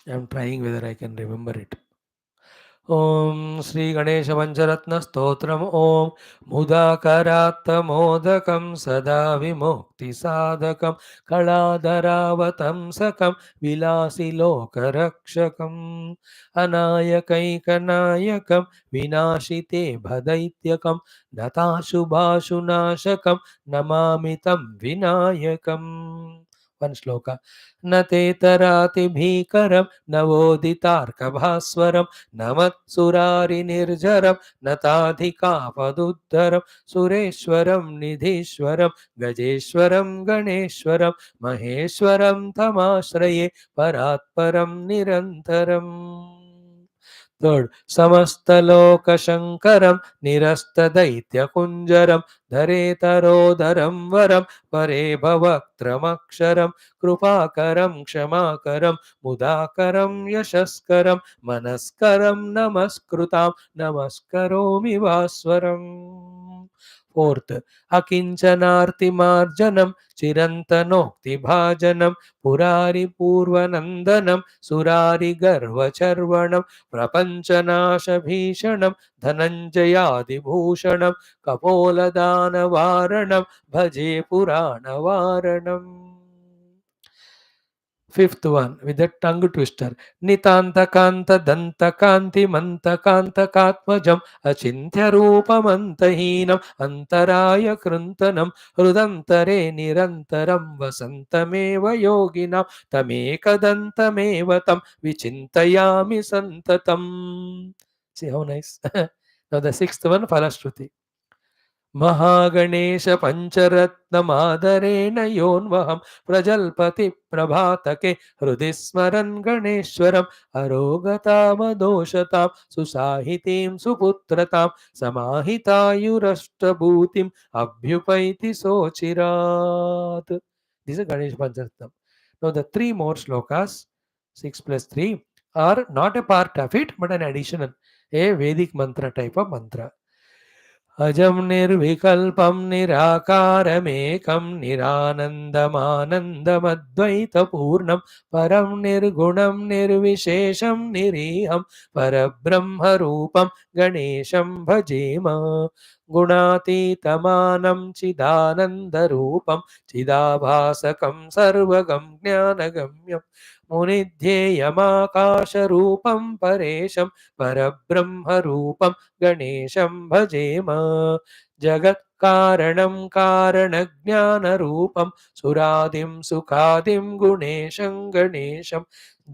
I am trying whether I can remember it. Om Sri Ganesha Pancharatna Stotram Om Mudakaratamodakam Sada Vimukti Sadakam Kaladharavatamsakam Vilasi Lokarakshakam Anayakaikanayakam Vinashite Bhadaityakam Natashubhashunashakam Namamitam Vinayakam. One shloka. Natetarati bhikaram Navodhitarkabhaswaram नमत्सुरारिनिर्झरं नताधिकापदुद्धरं सुरेश्वरं निधीश्वरं गजेश्वरं गणेश्वरं महेश्वरं तमाश्रये परात्परं निरन्तरम्. Third, समस्तलोकशङ्करं निरस्तदैत्यकुञ्जरं धरेतरोदरं वरं परे भवक्त्रमक्षरं कृपाकरं क्षमाकरं मुदाकरं यशस्करं मनस्करं नमस्कृतां नमस्करोमि भास्वरम्. Fourth, अकिञ्चनार्तिमार्जनं चिरन्तनोक्तिभाजनं पुरारिपूर्वनन्दनं सुरारिगर्वचर्वणं प्रपञ्चनाशभीषणं धनञ्जयादिभूषणं कपोलदानवारणं भजे पुराणवारणम्. Fifth one with the tongue twister. Nitanta kanta danta kanti manta kanta katmajam achintya rupamantahinam antaraya kruntanam rudantare nirantaram vasantameva yoginam tamekadantameva tam vichintayami santatam. See how nice. Now the sixth one, Falashruti. Mahaganesh पञ्चरत्नमादरेण योन्वहं प्रजल्पति प्रभातके हृदि स्मरन् गणेश्वरम् अरोगतामदोषतां सुसाहितीं सुपुत्रतां समाहितायुरष्टभूतिम् अभ्युपैति सोचिरात्. This is Ganesh Pancharatnam. Now the three more shlokas, 6 plus 3, are not a part of it but an additional, a Vedic mantra type of mantra. अजं निर्विकल्पं निराकारमेकं निरानन्दमानन्दमद्वैतपूर्णं परं निर्गुणं निर्विशेषं निरीहं परब्रह्मरूपं गणेशं भजेम. गुणातीतमानं चिदानन्दरूपं चिदाभासकं सर्वगं ज्ञानगम्यं मुनिध्येयमाकाशरूपं परेशं परब्रह्मरूपं गणेशं भजेम. जगत्कारणं कारणज्ञानरूपं सुरादिं सुखादिं गुणेशं गणेशं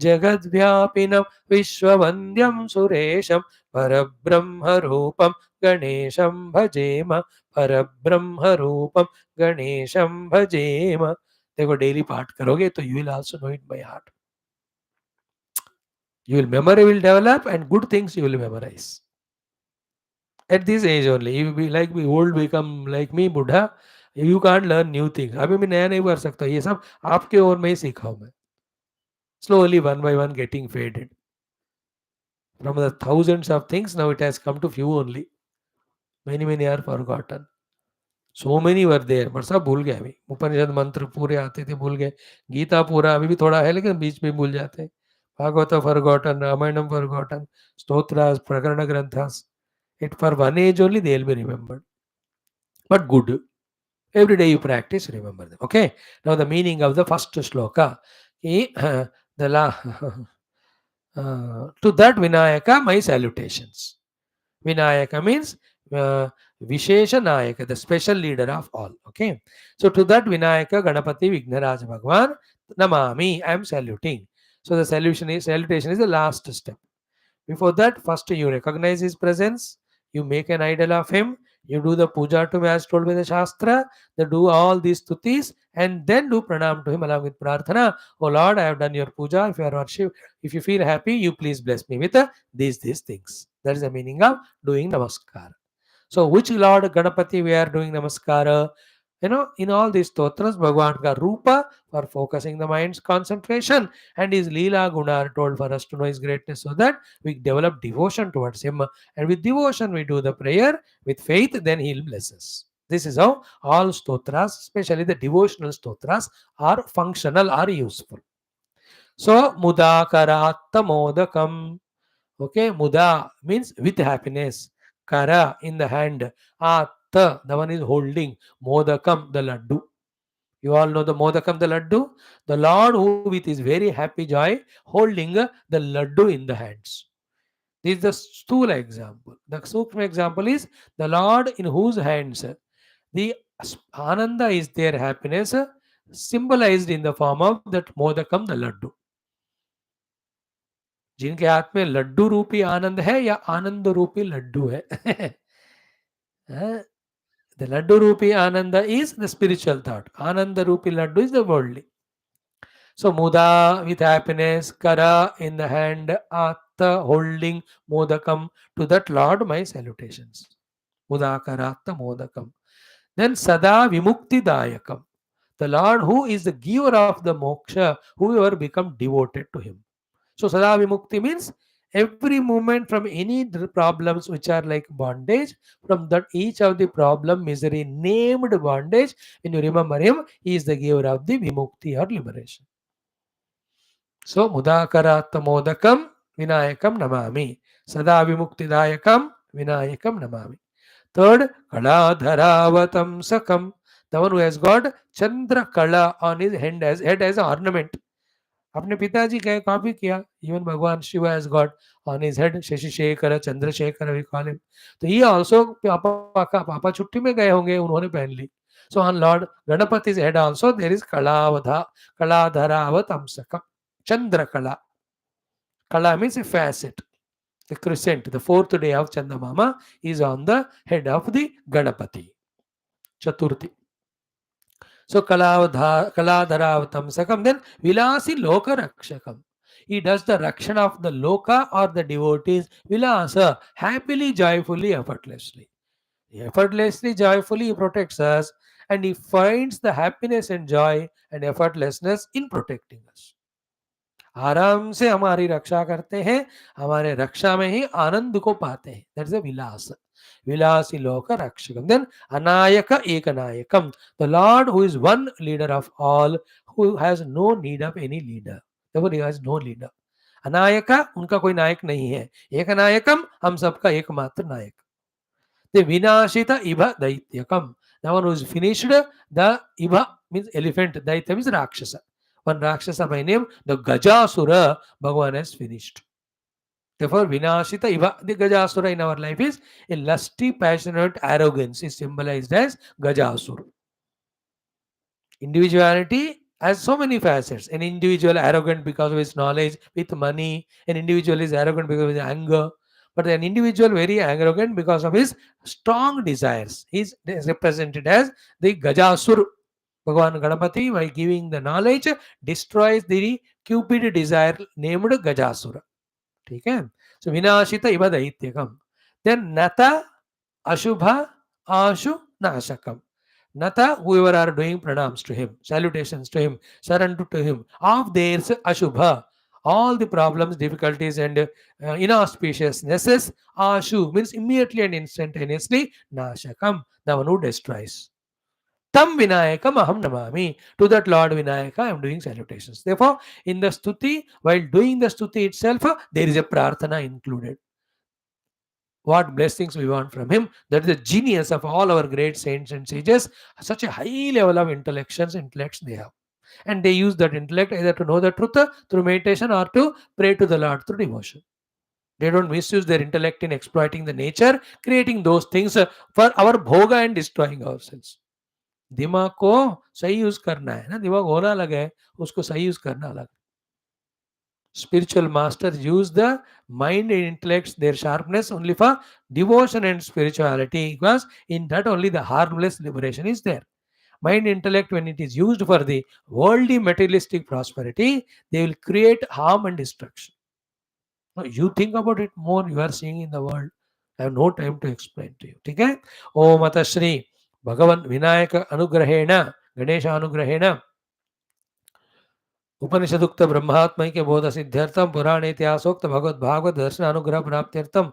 जगद्व्यापिनं विश्ववन्द्यं सुरेशं परब्रह्मरूपं गणेशं भजेम. परब्रह्मरूपं गणेशं भजेम. देखो daily पाठ करोगे तो you will also know it by heart. Your memory will develop and good things you will memorize. At this age only, you be like be old become like me बुढ़ा, you can't learn new things. अभी मैं नया नहीं कर सकता, ये सब आपके ओर में ही सीखा हूं मैं. Slowly one by one getting faded. From the thousands of things now it has come to few only. Many are forgotten. So many were there but सब भूल गए. अभी उपनिषद मंत्र पूरे आते थे भूल गए. गीता पूरा अभी भी थोड़ा है लेकिन बीच में भूल जाते हैं. Bhagavata forgotten, Ramayana forgotten, Stotras, Prakarana Granthas. It for one age only they will be remembered. But good. Every day you practice, remember them. Okay. Now the meaning of the first shloka. The to that Vinayaka, my salutations. Vinayaka means Vishesha Nayaka, the special leader of all. Okay. So to that Vinayaka, Ganapati Vignaraj Bhagwan, Namami, I am saluting. So the salutation is the last step. Before that, first you recognize his presence, you make an idol of him, you do the puja to him as told by the Shastra, they do all these stutis, and then do pranam to him along with prarthana. Oh Lord, I have done your puja. If you are worship, if you feel happy, you please bless me with these things. That is the meaning of doing namaskar. So, which Lord Ganapati we are doing namaskara? In all these stotras, Bhagavan ka Rupa for focusing the mind's concentration, and his Leela Guna are told for us to know his greatness so that we develop devotion towards him. And with devotion, we do the prayer. With faith, then he'll bless us. This is how all stotras, especially the devotional stotras, are functional, are useful. So, Mudakaratta Modakam. Okay, muda means with happiness. Kara in the hand. Atta, the one is holding. Modakam, the laddu. You all know the modakam, the laddu. The Lord who with his very happy joy holding the laddu in the hands. This is the stula example. The sukshma example is the Lord in whose hands the ananda is their happiness, symbolized in the form of that modakam, the laddu. जिनके हाथ में लड्डू रूपी आनंद है या आनंद रूपी लड्डू है the laddu रूपी आनंद is the spiritual thought. Ananda रूपी laddu is the worldly. So muda with happiness, kara in the hand, atta holding modakam. To that Lord my salutations. Muda karatta modakam. Then sada vimukti dayakam. The Lord who is the giver of the moksha, whoever become devoted to him. So sada vimukti means every moment from any problems which are like bondage, from that each of the problem misery named bondage, when you remember him, he is the giver of the vimukti or liberation. So mudakaratta modakam vinayakam namami. Sada vimukti vinayakam namami. Third, kaladharavatam sakam. The one who has got Chandra Kala on his head as an ornament. अपने पिताजी का copy किया. Even भगवान Shiva has got on his head Shashi Shekhar Chandrashekhar we call him. तो ये also पापा छुट्टी में गए होंगे, उन्होंने पहन ली. So on Lord Ganapati's head also there is Kaladharavatamsakam. Chandra Kala. Kala means a facet. The crescent, the fourth day of Chandamama is on the head of the Ganapati. Chaturthi. So Kaladharavatam Sakam, then Vilasi Loka Rakshakam. He does the Rakshana of the Loka or the devotees, Vilasa, happily, joyfully, effortlessly. Effortlessly, joyfully, he protects us, and he finds the happiness and joy and effortlessness in protecting us. आराम से हमारी रक्षा करते हैं, हमारे रक्षा में ही आनंद को पाते हैं. दैट इज अ विलास. विलासी लोक रक्षकम. देन अनायक एकनायकम. The lord who is one leader of all, who has no need of any leader. He has no leader. अनायक, उनका कोई नायक नहीं है. एक नायकम, हम सबका एकमात्र नायक. The Vinashita Iba Daityakam. The one who is finished, the Iba means elephant, Daitya means Rakshasa. One Rakshasa by name, the Gajasura, Bhagavan has finished. Therefore, Vinashita Iva, the Gajasura in our life is a lusty, passionate arrogance, is symbolized as Gajasura. Individuality has so many facets. An individual arrogant because of his knowledge with money, an individual is arrogant because of his anger, but an individual very arrogant because of his strong desires. He is represented as the Gajasur. Bhagavan Ganapati, by giving the knowledge, destroys the cupid desire named Gajasura. Okay? So Vinashita Iva Daityakam. Then Nata Ashubha Ashu Nashakam. Nata, whoever are doing pranams to him, salutations to him, surrender to him, of theirs Ashubha, all the problems, difficulties, and inauspiciousnesses, Ashu means immediately and instantaneously, Nashakam, the one who destroys. Tam Vinayakam Aham Namami. To that Lord Vinayaka, I am doing salutations. Therefore, in the stuti, while doing the stuti itself, there is a prarthana included. What blessings we want from him. That is the genius of all our great saints and sages. Such a high level of intellects they have. And they use that intellect either to know the truth through meditation or to pray to the Lord through devotion. They don't misuse their intellect in exploiting the nature, creating those things for our bhoga and destroying ourselves. दिमाग को सही use करना है ना. दिमाग होना अलग है, उसको सही यूज करना अलग. Spiritual masters use the mind and intellects their sharpness only for devotion and spirituality, because in that only the harmless liberation is there. Mind intellect, when it is used for the worldly materialistic prosperity, they will create harm and destruction. Now, you think about it more, you are seeing in the world. I have no time to explain to you. Okay? Om Atashri Bhagavan Vinayaka Anugrahena Ganesha Anugrahena उपनिषदुक्त ब्रह्मात्मय के बोध सिद्ध्यर्थम पुराण इतिहासोक्त भगवत भागवत दर्शन अनुग्रह प्राप्त्यर्थम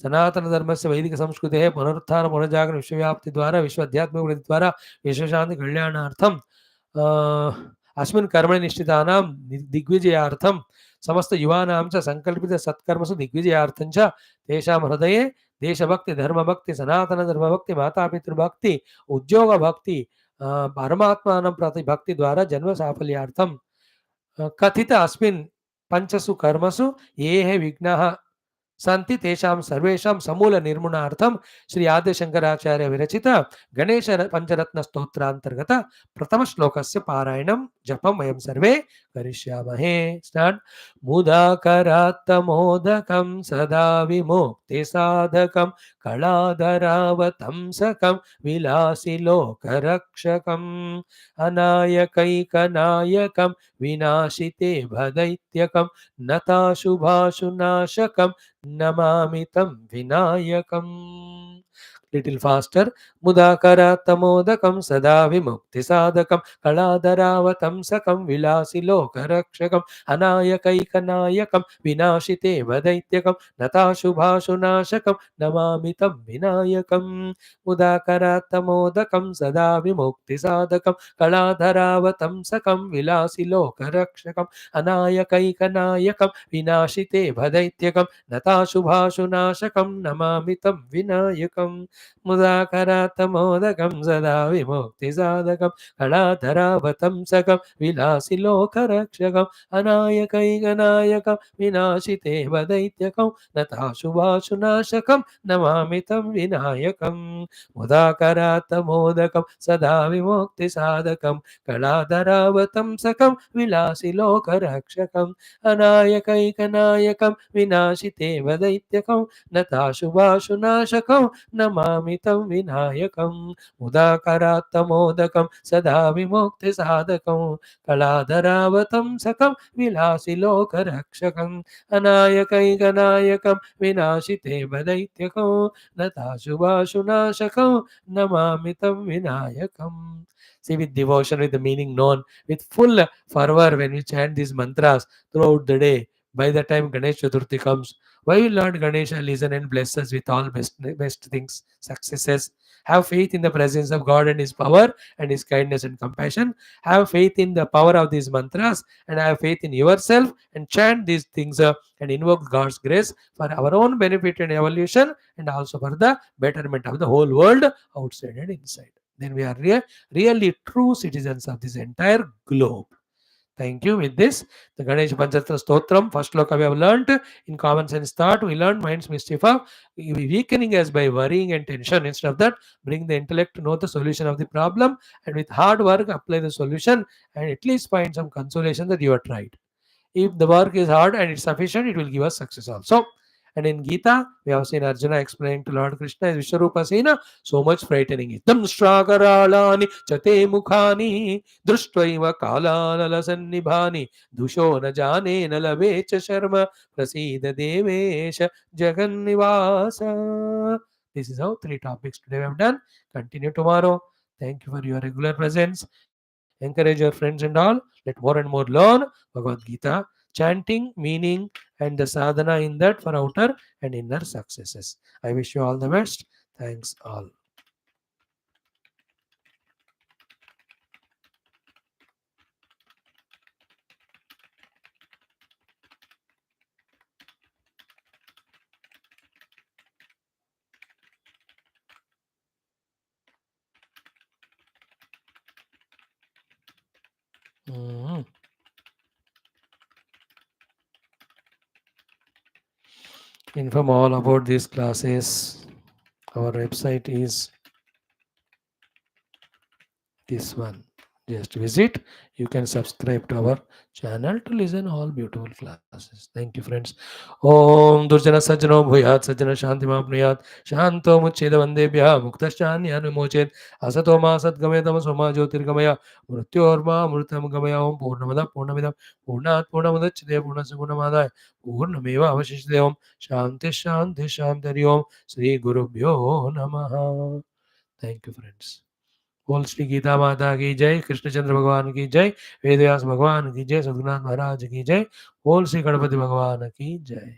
सनातन धर्म से वैदिक संस्कृति है पुनरुत्थान पुनर्जागरण विश्वव्याप्ति द्वारा विश्व अध्यात्मिक वृद्धि द्वारा विश्व शांति कल्याणार्थम अस्मिन् कर्मणि निष्ठितानां दिग्विजयार्थं समस्त युवानां च संकल्पित सत्कर्मसु दिग्विजयार्थं च तेषां हृदये देशभक्ति धर्मभक्ति सनातन धर्मभक्ति मातापितृभक्ति उद्योगभक्ति परमात्मानं प्रति भक्ति द्वारा जन्म साफल्यार्थं कथित अस्मिन् पंचसु कर्मसु ये हे विघ्नाः सन्ति तेषां सर्वेषां समूल निर्मूलनार्थं श्री आदिशंकराचार्य विरचित गणेश पंचरत्न स्तोत्रांतर्गत प्रथम श्लोकस्य पारायणं जपं वयं सर्वे करिष्यामहे. स्टार्ट. मुदाकरात्तमोदकं सदा विमुक्ति साधकं कलाधरावतंसकं विलासि लोकरक्षकम् अनायकैकनायकं विनाशिते भदैत्यकं नताशुभाशुनाशकं नमामि तं विनायकम्. Little faster. मुदाकरात्तमोदकं सदा विमुक्ति साधकं कलाधरावतंसकं विलासि लोकरक्षकं अनायकैकनायकं विनाशिते वदैत्यकं नताशुभाशुनाशकं नमामि तं विनायकम्. मुदाकरात्तमोदकं सदा विमुक्ति साधकं कलाधरावतंसकं विलासि लोकरक्षकं अनायकैकनायकं विनाशिते भदैत्यकं नताशुभाशुनाशकं नमामि तं विनायकम्. मुदाकरात्तमोदकं सदा विमुक्तिसाधकं कलाधरावतंसकं विलासि लोकरक्षकं अनायकैकनायकं विनाशिते वदैत्यकं नताशुभाशुनाशकं नमामि तं विनायकम्. मुदाकरात्तमोदकं सदा विमुक्तिसाधकं कलाधरावतंसकं विलासि लोकरक्षकं अनायकैकनायकं विनाशिते वदैत्यकं नताशुभाशुनाशकं नमामि तं विनायकम्. मुदाकरात्तमोदकं सदा विमुक्तिसाधकं कलाधरावतंसकं विलासि लोकरक्षकं अनायकैकनायकं विनाशिते वदैत्यकं नताशुभाशुनाशकं नमामि तं विनायकम्. See, with devotion, with the meaning known, with full fervor, when we chant these mantras throughout the day, by the time Ganesh Chaturthi comes, why will Lord Ganesha listen and bless us with all best things, successes? Have faith in the presence of God and His power and His kindness and compassion. Have faith in the power of these mantras and have faith in yourself and chant these things and invoke God's grace for our own benefit and evolution and also for the betterment of the whole world outside and inside. Then we are really true citizens of this entire globe. Thank you. With this, the Ganesh Panchatra Stotram, first sloka we have learnt. In common sense thought, we learned mind's mischief of weakening us by worrying and tension. Instead of that, bring the intellect to know the solution of the problem and with hard work apply the solution and at least find some consolation that you have tried. If the work is hard and it's sufficient, it will give us success also. And in Geetha, we have seen Arjuna explaining to Lord Krishna as Vishwarupa Sena, so much frightening. Itam shragaralani chate mukhani drushtva kalanala sannibhani dusho na jane na lavecha sharma prasida devesha jagannivasa. This is how 3 topics today we have done. Continue tomorrow. Thank you for your regular presence. Encourage your friends and all. Let more and more learn Bhagavad Gita, chanting, meaning, and the sadhana in that for outer and inner successes. I wish you all the best. Thanks all. Mhm. Inform all about these classes. Our website is this one. Just visit. You can subscribe to our channel to listen all beautiful classes. Thank you, friends. Om Durjana Sajjano Bhuyat Sajjana Shanti Mapnuyat Shanto Mucheda Vandebhya Muktashchanya Mochet Asato Ma Satgamaya Tamasoma Jyotirgamaya Mrityorma Mritam Gamaya Om Purnamada Purnamidam Purnat Purnamudachide Purnasaguna Purnameva Avashishde Om Shanti Shanti Shanti Om Sri Guru Bhyo Namaha. Thank you, friends. बोल श्री गीता माता की जय, कृष्णचंद्र भगवान की जय, वेदव्यास भगवान की जय, सद्गुरुनाथ महाराज की जय, बोल श्री गणपति भगवान की जय.